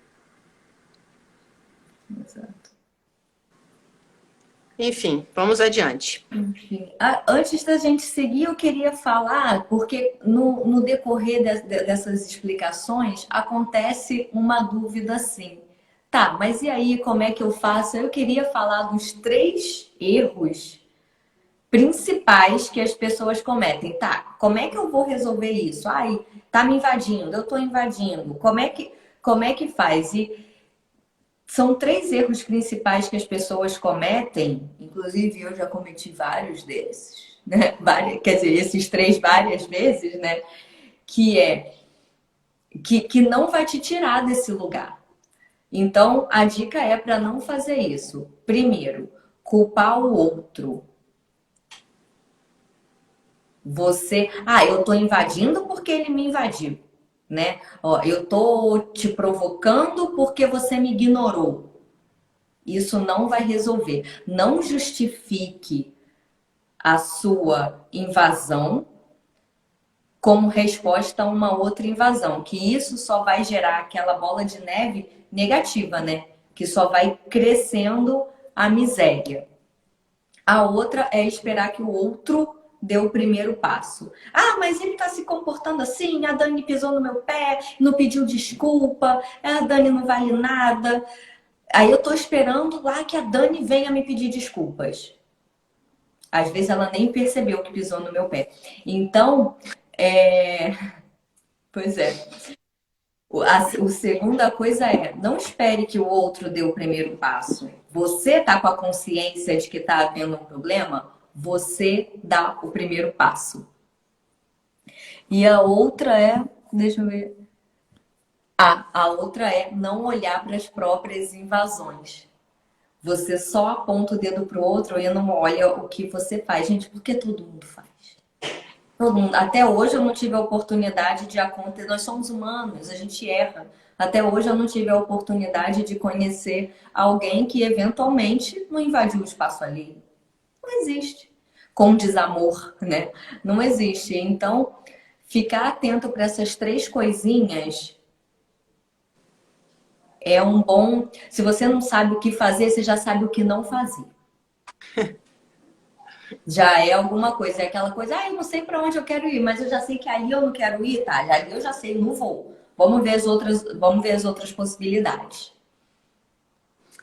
Exato. Enfim, vamos adiante. Enfim, antes da gente seguir, eu queria falar, porque no decorrer dessas explicações acontece uma dúvida assim. Tá, mas e aí, como é que eu faço? Eu queria falar dos 3 erros principais que as pessoas cometem. Tá, como é que eu vou resolver isso? Ai, tá me invadindo, eu tô invadindo. Como é que faz? E são 3 erros principais que as pessoas cometem, inclusive eu já cometi vários desses, né? Quer dizer, esses 3 várias vezes, né? Que é que não vai te tirar desse lugar. Então, a dica é para não fazer isso. Primeiro, culpar o outro. Eu tô invadindo porque ele me invadiu, né? Ó, eu tô te provocando porque você me ignorou. Isso não vai resolver. Não justifique a sua invasão como resposta a uma outra invasão, que isso só vai gerar aquela bola de neve negativa, né? Que só vai crescendo a miséria. A outra é esperar que o outro dê o primeiro passo. Ah, mas ele tá se comportando assim, a Dani pisou no meu pé, não pediu desculpa, a Dani não vale nada. Aí eu tô esperando lá que a Dani venha me pedir desculpas. Às vezes ela nem percebeu que pisou no meu pé. Então, pois é. A segunda coisa é, não espere que o outro dê o primeiro passo. Você tá com a consciência de que tá havendo um problema, você dá o primeiro passo. E a outra é, deixa eu ver. A outra é não olhar para as próprias invasões. Você só aponta o dedo pro outro e não olha o que você faz. Gente, porque todo mundo faz. Todo mundo. Até hoje eu não tive a oportunidade de acontecer. Nós somos humanos, a gente erra. Até hoje eu não tive a oportunidade de conhecer alguém que eventualmente não invadiu o espaço ali. Não existe. Com desamor, né? Não existe. Então, ficar atento para essas 3 coisinhas é um bom. Se você não sabe o que fazer, você já sabe o que não fazer. Já é alguma coisa, é aquela coisa, eu não sei para onde eu quero ir, mas eu já sei que ali eu não quero ir, tá? Ali eu já sei, não vou. Vamos ver as outras possibilidades.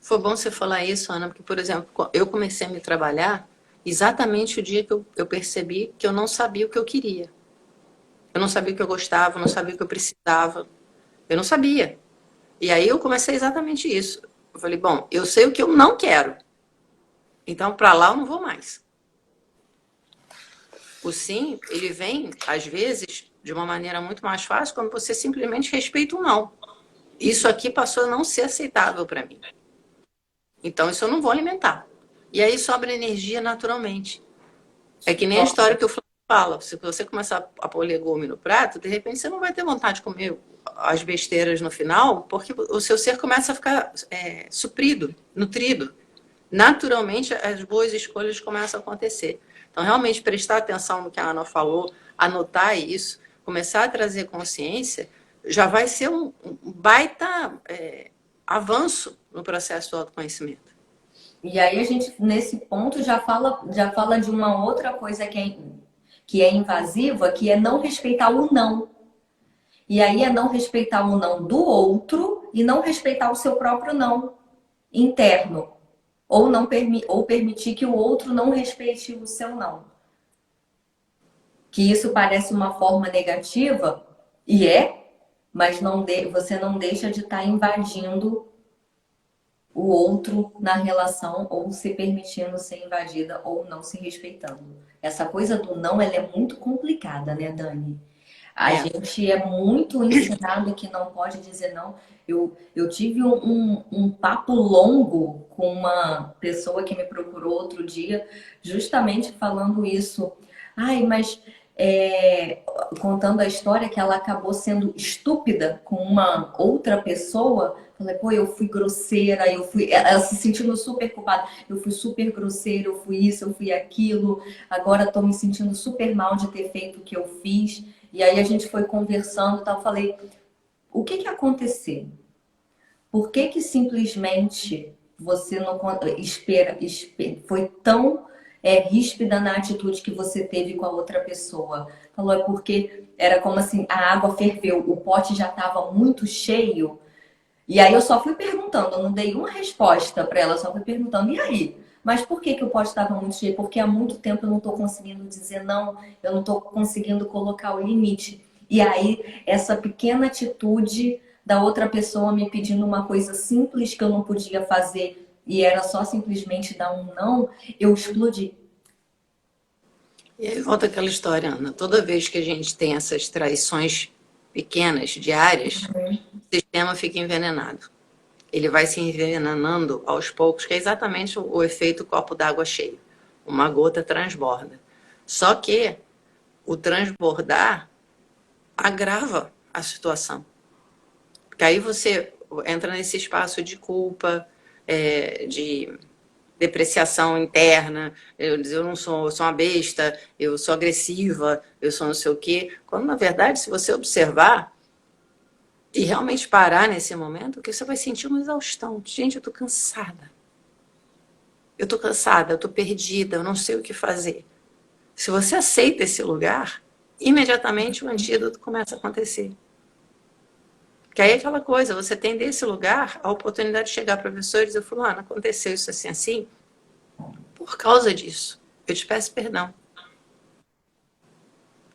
Foi bom você falar isso, Ana, porque, por exemplo, eu comecei a me trabalhar exatamente o dia que eu percebi que eu não sabia o que eu queria. Eu não sabia o que eu gostava, eu não sabia o que eu precisava. Eu não sabia. E aí eu comecei exatamente isso. Eu falei, bom, eu sei o que eu não quero. Então, para lá eu não vou mais. O sim, ele vem, às vezes, de uma maneira muito mais fácil, quando você simplesmente respeita o não. Isso aqui passou a não ser aceitável para mim. Então, isso eu não vou alimentar. E aí sobra energia naturalmente. É que nem a história que o Flávio fala. Se você começar a pôr legume no prato, de repente você não vai ter vontade de comer as besteiras no final, porque o seu ser começa a ficar suprido, nutrido. Naturalmente, as boas escolhas começam a acontecer. Então, realmente, prestar atenção no que a Ana falou, anotar isso, começar a trazer consciência, já vai ser um baita avanço no processo do autoconhecimento. E aí a gente, nesse ponto, já fala de uma outra coisa que é invasiva, que é não respeitar o não. E aí é não respeitar o não do outro e não respeitar o seu próprio não interno. Ou não ou permitir que o outro não respeite o seu não. Que isso parece uma forma negativa, e mas você não deixa de estar invadindo o outro na relação ou se permitindo ser invadida ou não se respeitando. Essa coisa do não, ela é muito complicada, né, Dani? A gente é muito ensinado que não pode dizer não. Eu tive um papo longo com uma pessoa que me procurou outro dia, justamente falando isso. Ai, mas contando a história que ela acabou sendo estúpida com uma outra pessoa. Falei, pô, eu fui grosseira, ela se sentindo super culpada. Eu fui super grosseira, eu fui isso, eu fui aquilo. Agora tô me sentindo super mal de ter feito o que eu fiz. E aí a gente foi conversando, tal. Falei, o que que aconteceu? Por que que simplesmente você não foi tão ríspida na atitude que você teve com a outra pessoa? Falou, é porque era como assim, a água ferveu, o pote já estava muito cheio. E aí eu só fui perguntando, eu não dei uma resposta para ela, só fui perguntando, e aí? Mas por que que o pote estava muito cheio? Porque há muito tempo eu não estou conseguindo dizer não, eu não estou conseguindo colocar o limite. E aí, essa pequena atitude da outra pessoa me pedindo uma coisa simples que eu não podia fazer e era só simplesmente dar um não, eu explodi. E aí volta aquela história, Ana. Toda vez que a gente tem essas traições pequenas, diárias, o sistema fica envenenado. Ele vai se envenenando aos poucos, que é exatamente o efeito copo d'água cheio. Uma gota transborda. Só que o transbordar agrava a situação. Porque aí você entra nesse espaço de culpa, de depreciação interna, eu não sou, eu sou uma besta, eu sou agressiva, eu sou não sei o quê. Quando, na verdade, se você observar e realmente parar nesse momento, que você vai sentir uma exaustão. Gente, eu tô cansada. Eu tô cansada, eu tô perdida, eu não sei o que fazer. Se você aceita esse lugar, imediatamente o antídoto começa a acontecer. Que aí é aquela coisa, você tem desse lugar a oportunidade de chegar para a pessoa e dizer, fulano, aconteceu isso assim, assim, por causa disso. Eu te peço perdão.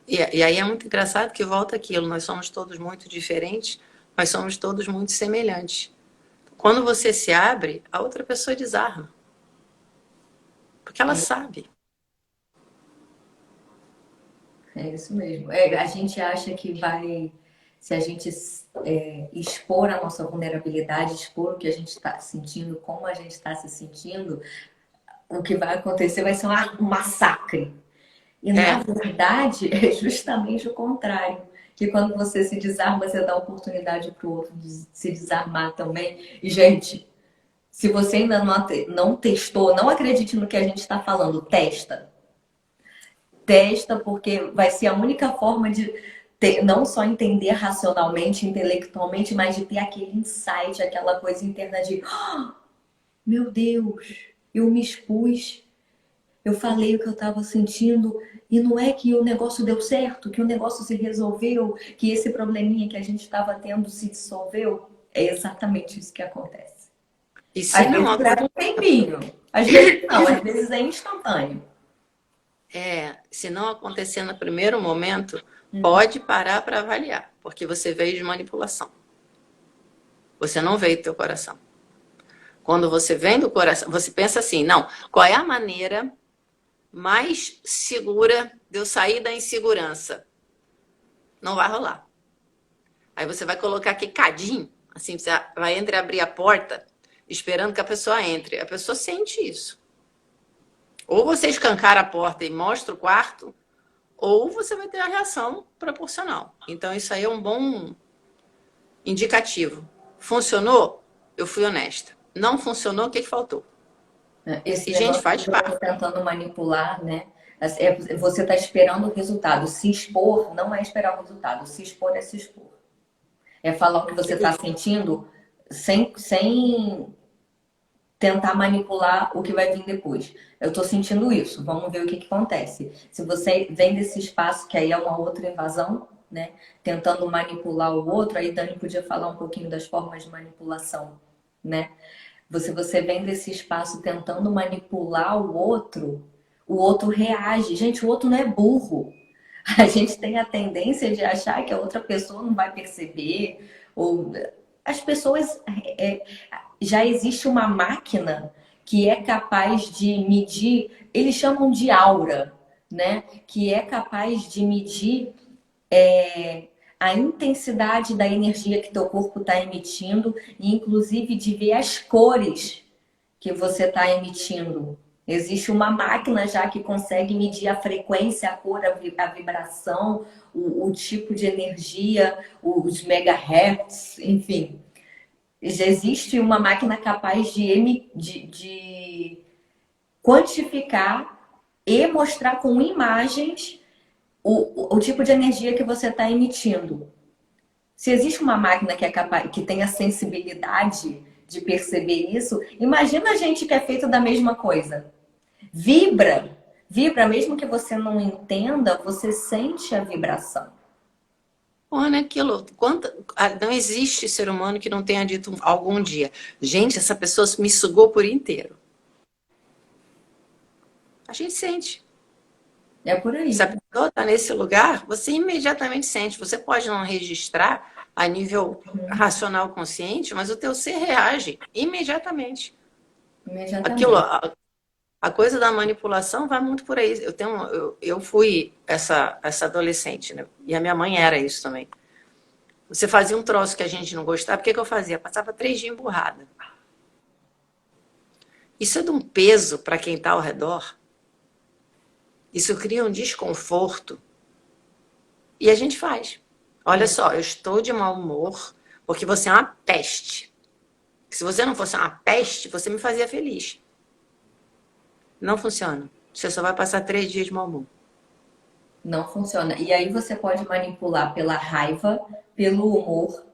E aí é muito engraçado que volta aquilo, nós somos todos muito diferentes, mas somos todos muito semelhantes. Quando você se abre, a outra pessoa desarma. Porque ela sabe. É isso mesmo. A gente acha que vai, se a gente expor a nossa vulnerabilidade, expor o que a gente está sentindo, como a gente está se sentindo, o que vai acontecer vai ser um massacre. E na É, verdade é justamente o contrário. Que quando você se desarma, você dá oportunidade para o outro de se desarmar também. E, gente, se você ainda não testou, não acredite no que a gente está falando, testa. Testa, porque vai ser a única forma de não só entender racionalmente, intelectualmente, mas de ter aquele insight, aquela coisa interna de "Ah, meu Deus, eu me expus, eu falei o que eu estava sentindo, e não é que o negócio deu certo, que o negócio se resolveu, que esse probleminha que a gente estava tendo se dissolveu. É exatamente isso que acontece. E se Às não vezes leva um acontecer, tempinho. Às vezes não, às vezes é instantâneo. se não acontecer no primeiro momento, Uhum. pode parar para avaliar, porque você veio de manipulação. Você não veio do teu coração. Quando você vem do coração, você pensa assim, não, qual é a maneira mais segura de eu sair da insegurança? Não vai rolar. Aí você vai colocar quicadinho, assim, você vai abrir a porta, esperando que a pessoa entre. A pessoa sente isso. Ou você escancara a porta e mostra o quarto, ou você vai ter a reação proporcional. Então, isso aí é um bom indicativo. Funcionou? Eu fui honesta. Não funcionou? O que faltou? Esse E, gente, negócio faz do outro parte. tentando manipular, né? Você está esperando o resultado. Se expor não é esperar o resultado. Se expor é se expor. É falar o que você está sentindo sem tentar manipular o que vai vir depois. Eu estou sentindo isso, vamos ver o que acontece. Se você vem desse espaço, que aí é uma outra invasão, né? Tentando manipular o outro, aí Dani podia falar um pouquinho das formas de manipulação, né? Você vem desse espaço tentando manipular o outro reage. Gente, o outro não é burro. A gente tem a tendência de achar que a outra pessoa não vai perceber, ou as pessoas é, já existe uma máquina que é capaz de medir, eles chamam de aura, né? Que é capaz de medir a intensidade da energia que teu corpo está emitindo e inclusive de ver as cores que você está emitindo. Existe uma máquina já que consegue medir a frequência, a cor, a vibração, o tipo de energia, os megahertz, enfim. Já existe uma máquina capaz de quantificar e mostrar com imagens o tipo de energia que você está emitindo. Se existe uma máquina que é capaz, que tem a sensibilidade de perceber isso, imagina a gente que é feito da mesma coisa. Vibra, vibra, mesmo que você não entenda, você sente a vibração. Olha aquilo. Não existe ser humano que não tenha dito algum dia. Gente, essa pessoa me sugou por inteiro. A gente sente. É por Se aí. a pessoa está nesse lugar, você imediatamente sente. Você pode não registrar a nível racional consciente, mas o teu ser reage imediatamente. Aquilo, Imediatamente. a coisa da manipulação vai muito por aí. Eu fui essa adolescente, né? E a minha mãe era isso também. Você fazia um troço que a gente não gostava, o que eu fazia? Passava 3 dias emburrada. Isso é de um peso para quem está ao redor. Isso cria um desconforto. E a gente faz. Olha só, eu estou de mau humor porque você é uma peste. Se você não fosse uma peste, você me fazia feliz. Não funciona. Você só vai passar 3 dias de mau humor. Não funciona. E aí você pode manipular pela raiva, pelo humor,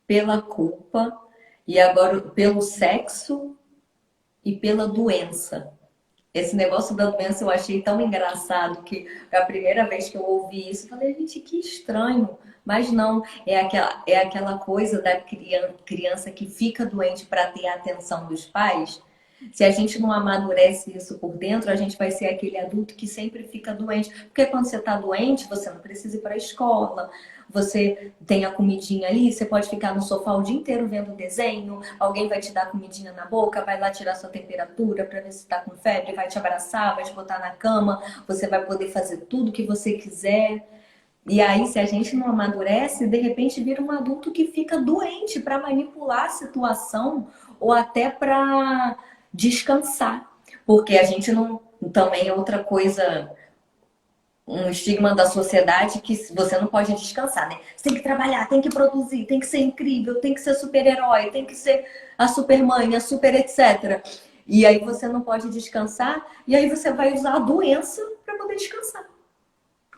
pela culpa e agora pelo sexo e pela doença. Esse negócio da doença eu achei tão engraçado que a primeira vez que eu ouvi isso, eu falei, gente, que estranho. Mas não, é aquela coisa da criança que fica doente para ter a atenção dos pais. Se a gente não amadurece isso por dentro, a gente vai ser aquele adulto que sempre fica doente. Porque quando você está doente, você não precisa ir para a escola, você tem a comidinha ali, você pode ficar no sofá o dia inteiro vendo desenho, alguém vai te dar comidinha na boca, vai lá tirar sua temperatura para ver se está com febre, vai te abraçar, vai te botar na cama, você vai poder fazer tudo que você quiser. E aí, se a gente não amadurece, de repente vira um adulto que fica doente para manipular a situação ou até para descansar. Porque a gente não. Também é outra coisa, um estigma da sociedade que você não pode descansar, né? Você tem que trabalhar, tem que produzir, tem que ser incrível, tem que ser super-herói, tem que ser a super-mãe, a super etc. E aí você não pode descansar, e aí você vai usar a doença para poder descansar.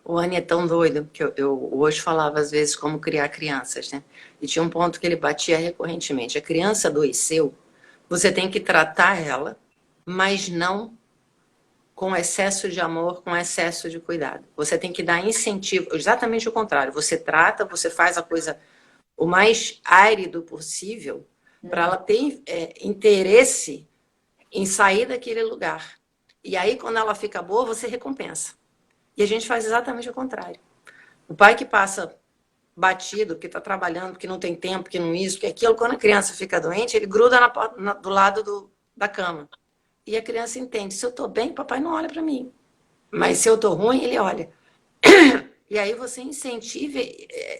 O Anny é tão doido que eu hoje falava às vezes como criar crianças, né? E tinha um ponto que ele batia recorrentemente. A criança adoeceu, você tem que tratar ela, mas não com excesso de amor, com excesso de cuidado. Você tem que dar incentivo, exatamente o contrário. Você trata, você faz a coisa o mais árido possível, para ela ter interesse em sair daquele lugar. E aí, quando ela fica boa, você recompensa. E a gente faz exatamente o contrário. O pai que passa batido, que está trabalhando, que não tem tempo, que não isso, que aquilo, quando a criança fica doente, ele gruda do lado da cama. E a criança entende, se eu estou bem, papai não olha para mim. Mas se eu estou ruim, ele olha. E aí você incentiva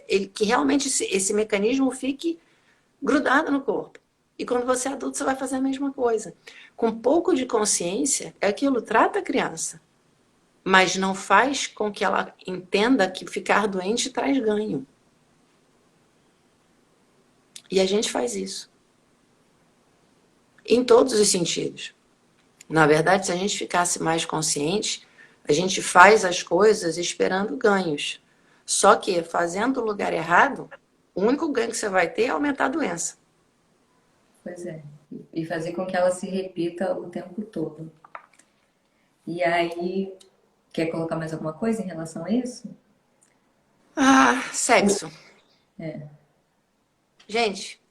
ele, que realmente esse mecanismo fique grudado no corpo. E quando você é adulto, você vai fazer a mesma coisa. Com um pouco de consciência, é aquilo, trata a criança. Mas não faz com que ela entenda que ficar doente traz ganho. E a gente faz isso. Em todos os sentidos. Na verdade, se a gente ficasse mais consciente, a gente faz as coisas esperando ganhos. Só que, fazendo o lugar errado, o único ganho que você vai ter é aumentar a doença. Pois é. E fazer com que ela se repita o tempo todo. E aí, quer colocar mais alguma coisa em relação a isso? Ah, sexo. Gente,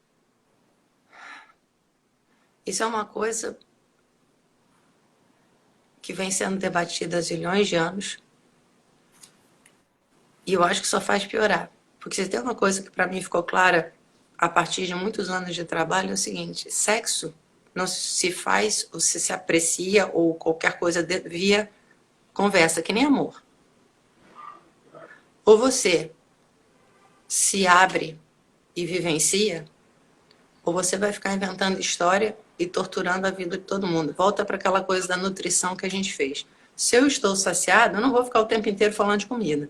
isso é uma coisa que vem sendo debatida há zilhões de anos. E eu acho que só faz piorar. Porque se tem uma coisa que para mim ficou clara a partir de muitos anos de trabalho é o seguinte: sexo não se faz, ou se aprecia, ou qualquer coisa via conversa, que nem amor. Ou você se abre e vivencia, ou você vai ficar inventando história e torturando a vida de todo mundo. Volta para aquela coisa da nutrição que a gente fez. Se eu estou saciado, eu não vou ficar o tempo inteiro falando de comida.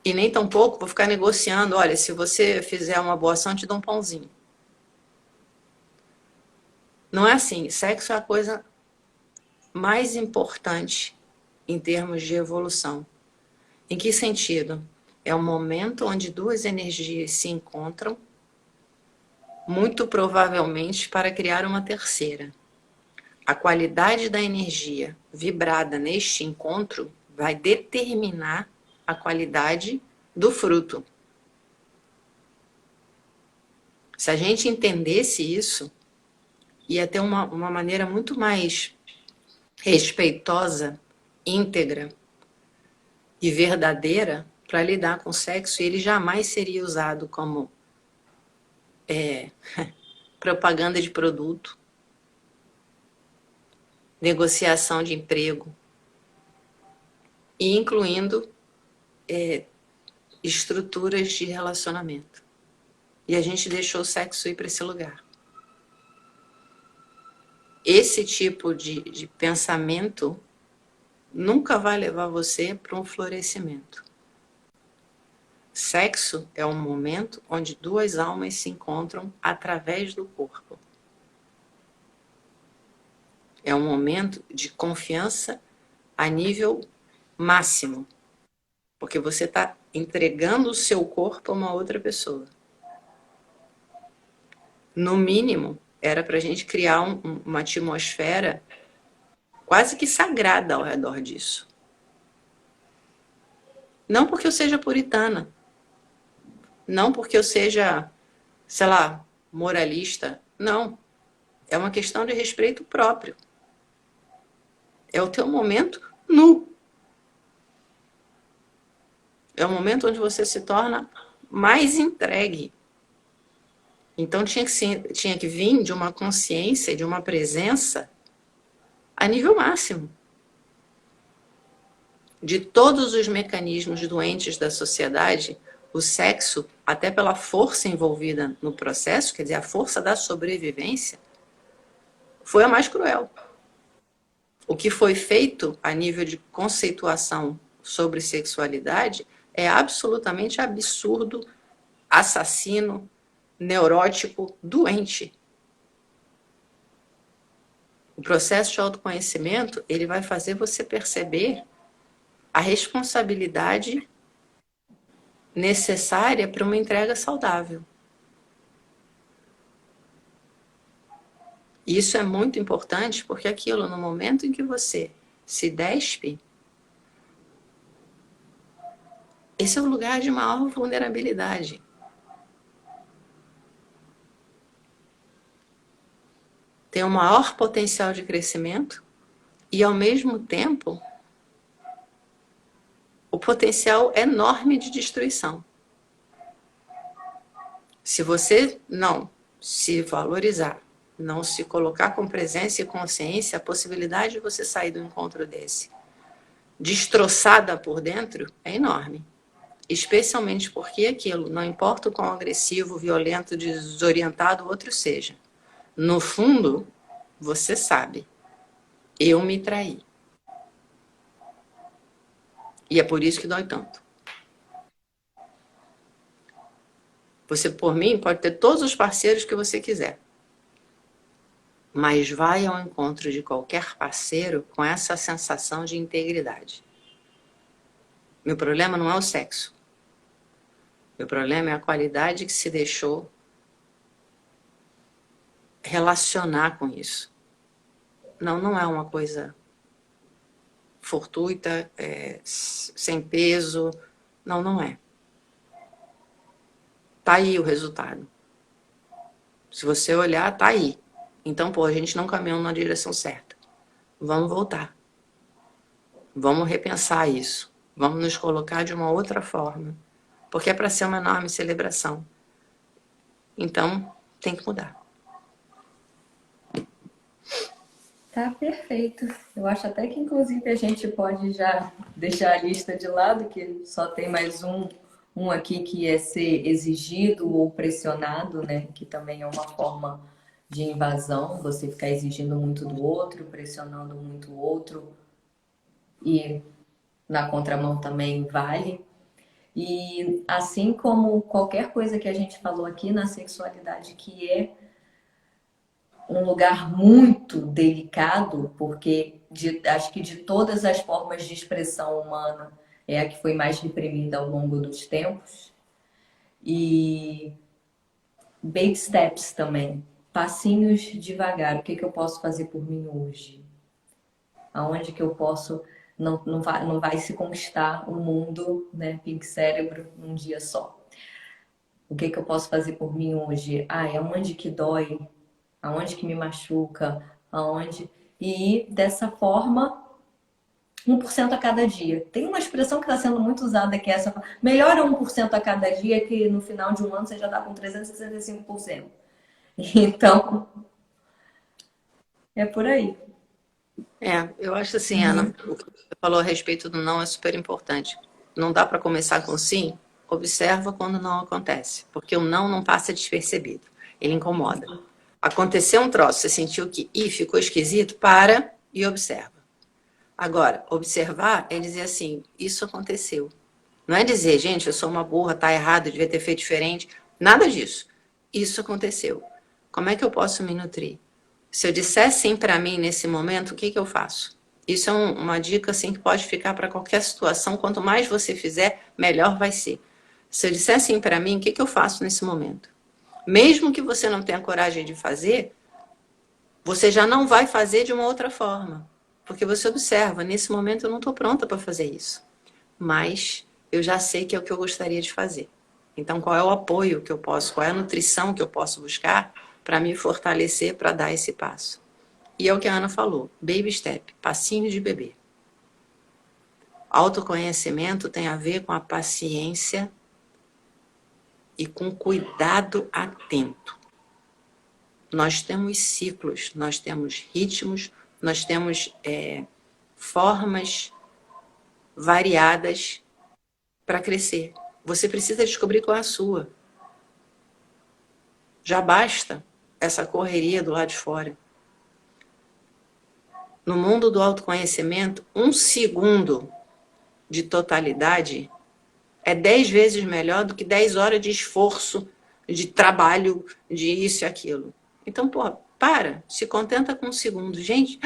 E nem tampouco vou ficar negociando, olha, se você fizer uma boa ação, eu te dou um pãozinho. Não é assim. Sexo é a coisa mais importante em termos de evolução. Em que sentido? É o momento onde duas energias se encontram, muito provavelmente para criar uma terceira. A qualidade da energia vibrada neste encontro vai determinar a qualidade do fruto. Se a gente entendesse isso, ia ter uma maneira muito mais respeitosa, íntegra e verdadeira para lidar com o sexo, e ele jamais seria usado como propaganda de produto, negociação de emprego, e incluindo estruturas de relacionamento. E a gente deixou o sexo ir para esse lugar. Esse tipo de pensamento nunca vai levar você para um florescimento. Sexo é um momento onde duas almas se encontram através do corpo. É um momento de confiança a nível máximo, porque você está entregando o seu corpo a uma outra pessoa. No mínimo, era para a gente criar uma atmosfera quase que sagrada ao redor disso. Não porque eu seja puritana, não porque eu seja, sei lá, moralista, não. É uma questão de respeito próprio. É o teu momento nu. É o momento onde você se torna mais entregue. Então tinha que vir de uma consciência, de uma presença a nível máximo. De todos os mecanismos doentes da sociedade, o sexo, até pela força envolvida no processo, quer dizer, a força da sobrevivência, foi a mais cruel. O que foi feito a nível de conceituação sobre sexualidade é absolutamente absurdo, assassino, neurótico, doente. O processo de autoconhecimento, ele vai fazer você perceber a responsabilidade necessária para uma entrega saudável. E isso é muito importante porque aquilo, no momento em que você se despe, esse é um lugar de maior vulnerabilidade. tem o maior potencial de crescimento e, ao mesmo tempo, o potencial enorme de destruição. Se você não se valorizar, não se colocar com presença e consciência, a possibilidade de você sair do encontro desse destroçada por dentro é enorme. Especialmente porque aquilo, não importa o quão agressivo, violento, desorientado o outro seja. No fundo, você sabe, eu me traí. E é por isso que dói tanto. Você, por mim, pode ter todos os parceiros que você quiser. Mas vai ao encontro de qualquer parceiro com essa sensação de integridade. Meu problema não é o sexo. Meu problema é a qualidade que se deixou relacionar com isso. Não, não é uma coisa fortuita, sem peso. Não, não é. Tá aí o resultado. Se você olhar, tá aí. Então, pô, a gente não caminhou na direção certa. Vamos voltar. Vamos repensar isso. Vamos nos colocar de uma outra forma. Porque é para ser uma enorme celebração. Então, tem que mudar. Tá perfeito. Eu acho até que, inclusive, a gente pode já deixar a lista de lado, que só tem mais um aqui que é ser exigido ou pressionado, né? Que também é uma forma de invasão, você ficar exigindo muito do outro, pressionando muito o outro, e na contramão também vale. E assim como qualquer coisa que a gente falou aqui na sexualidade, que é um lugar muito delicado, porque acho que de todas as formas de expressão humana é a que foi mais reprimida ao longo dos tempos. E baby steps também, passinhos devagar. O que eu posso fazer por mim hoje? Aonde que eu posso... Não vai se conquistar o mundo, né, Pink Cérebro, num dia só. O que eu posso fazer por mim hoje? É onde que dói? Aonde que me machuca, aonde... E dessa forma, 1% a cada dia. Tem uma expressão que está sendo muito usada que é essa, melhora 1% a cada dia, que no final de um ano você já está com 365%. Então, é por aí. Eu acho assim, Ana, o que você falou a respeito do não é super importante. Não dá para começar com sim, observa quando não acontece, porque o não passa despercebido, ele incomoda. Aconteceu um troço, você sentiu que ficou esquisito, para e observa. Agora, observar é dizer assim, isso aconteceu. Não é dizer, gente, eu sou uma burra, tá errado, devia ter feito diferente. Nada disso. Isso aconteceu. Como é que eu posso me nutrir? Se eu disser sim para mim nesse momento, o que eu faço? Isso é uma dica assim que pode ficar para qualquer situação. Quanto mais você fizer, melhor vai ser. Se eu disser sim para mim, o que eu faço nesse momento? Mesmo que você não tenha coragem de fazer, você já não vai fazer de uma outra forma. Porque você observa, nesse momento eu não estou pronta para fazer isso. Mas eu já sei que é o que eu gostaria de fazer. Então, qual é o apoio que eu posso, qual é a nutrição que eu posso buscar para me fortalecer para dar esse passo? E é o que a Ana falou, baby step, passinho de bebê. Autoconhecimento tem a ver com a paciência e com cuidado atento. Nós temos ciclos, nós temos ritmos, nós temos formas variadas para crescer. Você precisa descobrir qual é a sua. Já basta essa correria do lado de fora. No mundo do autoconhecimento, 1 segundo de totalidade é 10 vezes melhor do que 10 horas de esforço, de trabalho, de isso e aquilo. Então, se contenta com 1 segundo. Gente,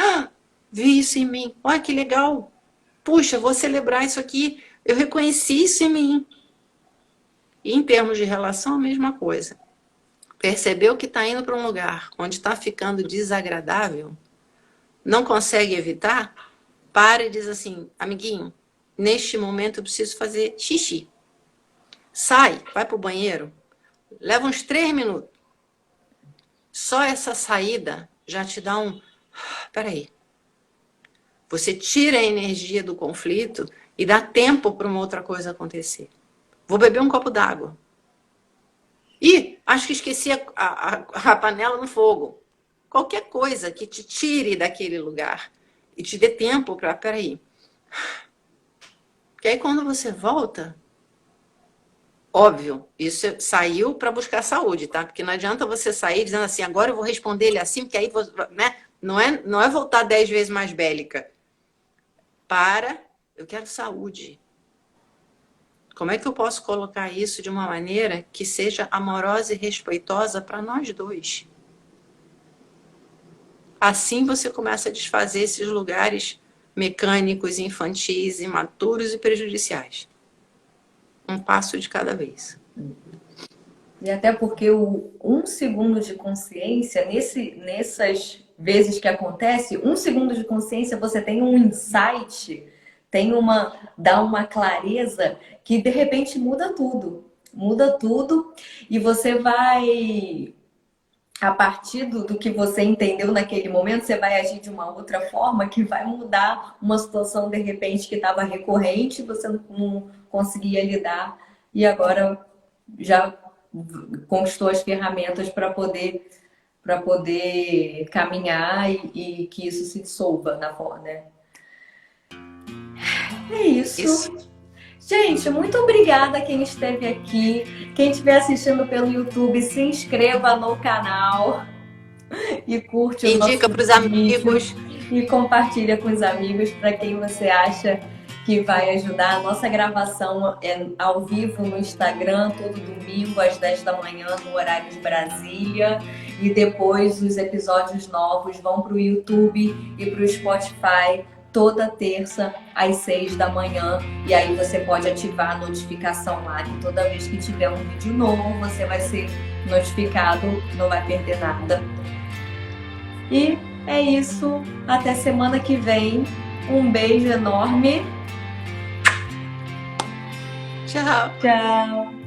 vi isso em mim. Olha que legal. Puxa, vou celebrar isso aqui. Eu reconheci isso em mim. E em termos de relação, a mesma coisa. Percebeu que está indo para um lugar onde está ficando desagradável, não consegue evitar, para e diz assim, amiguinho, neste momento eu preciso fazer xixi. Sai, vai para o banheiro, leva uns 3 minutos. Só essa saída já te dá um... Peraí. Você tira a energia do conflito e dá tempo para uma outra coisa acontecer. Vou beber um copo d'água. Ih, acho que esqueci a panela no fogo. Qualquer coisa que te tire daquele lugar e te dê tempo para... Peraí. Porque aí quando você volta... Óbvio, isso saiu para buscar saúde, tá? Porque não adianta você sair dizendo assim, agora eu vou responder ele assim, porque aí você, né? Não é voltar 10 vezes mais bélica. Eu quero saúde. Como é que eu posso colocar isso de uma maneira que seja amorosa e respeitosa para nós dois? Assim você começa a desfazer esses lugares mecânicos, infantis, imaturos e prejudiciais. Um passo de cada vez. E até porque o 1 segundo de consciência, nessas vezes que acontece, 1 segundo de consciência você tem um insight, dá uma clareza que de repente muda tudo. Muda tudo e você vai, a partir do que você entendeu naquele momento, você vai agir de uma outra forma que vai mudar uma situação de repente que estava recorrente, você não conseguia lidar e agora já conquistou as ferramentas para poder caminhar e que isso se dissolva na forma, né? É isso. Gente, muito obrigada a quem esteve aqui. Quem estiver assistindo pelo YouTube, se inscreva no canal e curte o nosso Indica para os amigos. E compartilha com os amigos para quem você acha que vai ajudar. A nossa gravação é ao vivo no Instagram, todo domingo às 10 da manhã, no horário de Brasília. E depois os episódios novos vão para o YouTube e para o Spotify toda terça às 6 da manhã. E aí você pode ativar a notificação lá, que toda vez que tiver um vídeo novo, você vai ser notificado, não vai perder nada. E é isso. Até semana que vem. Um beijo enorme. Tchau. Tchau.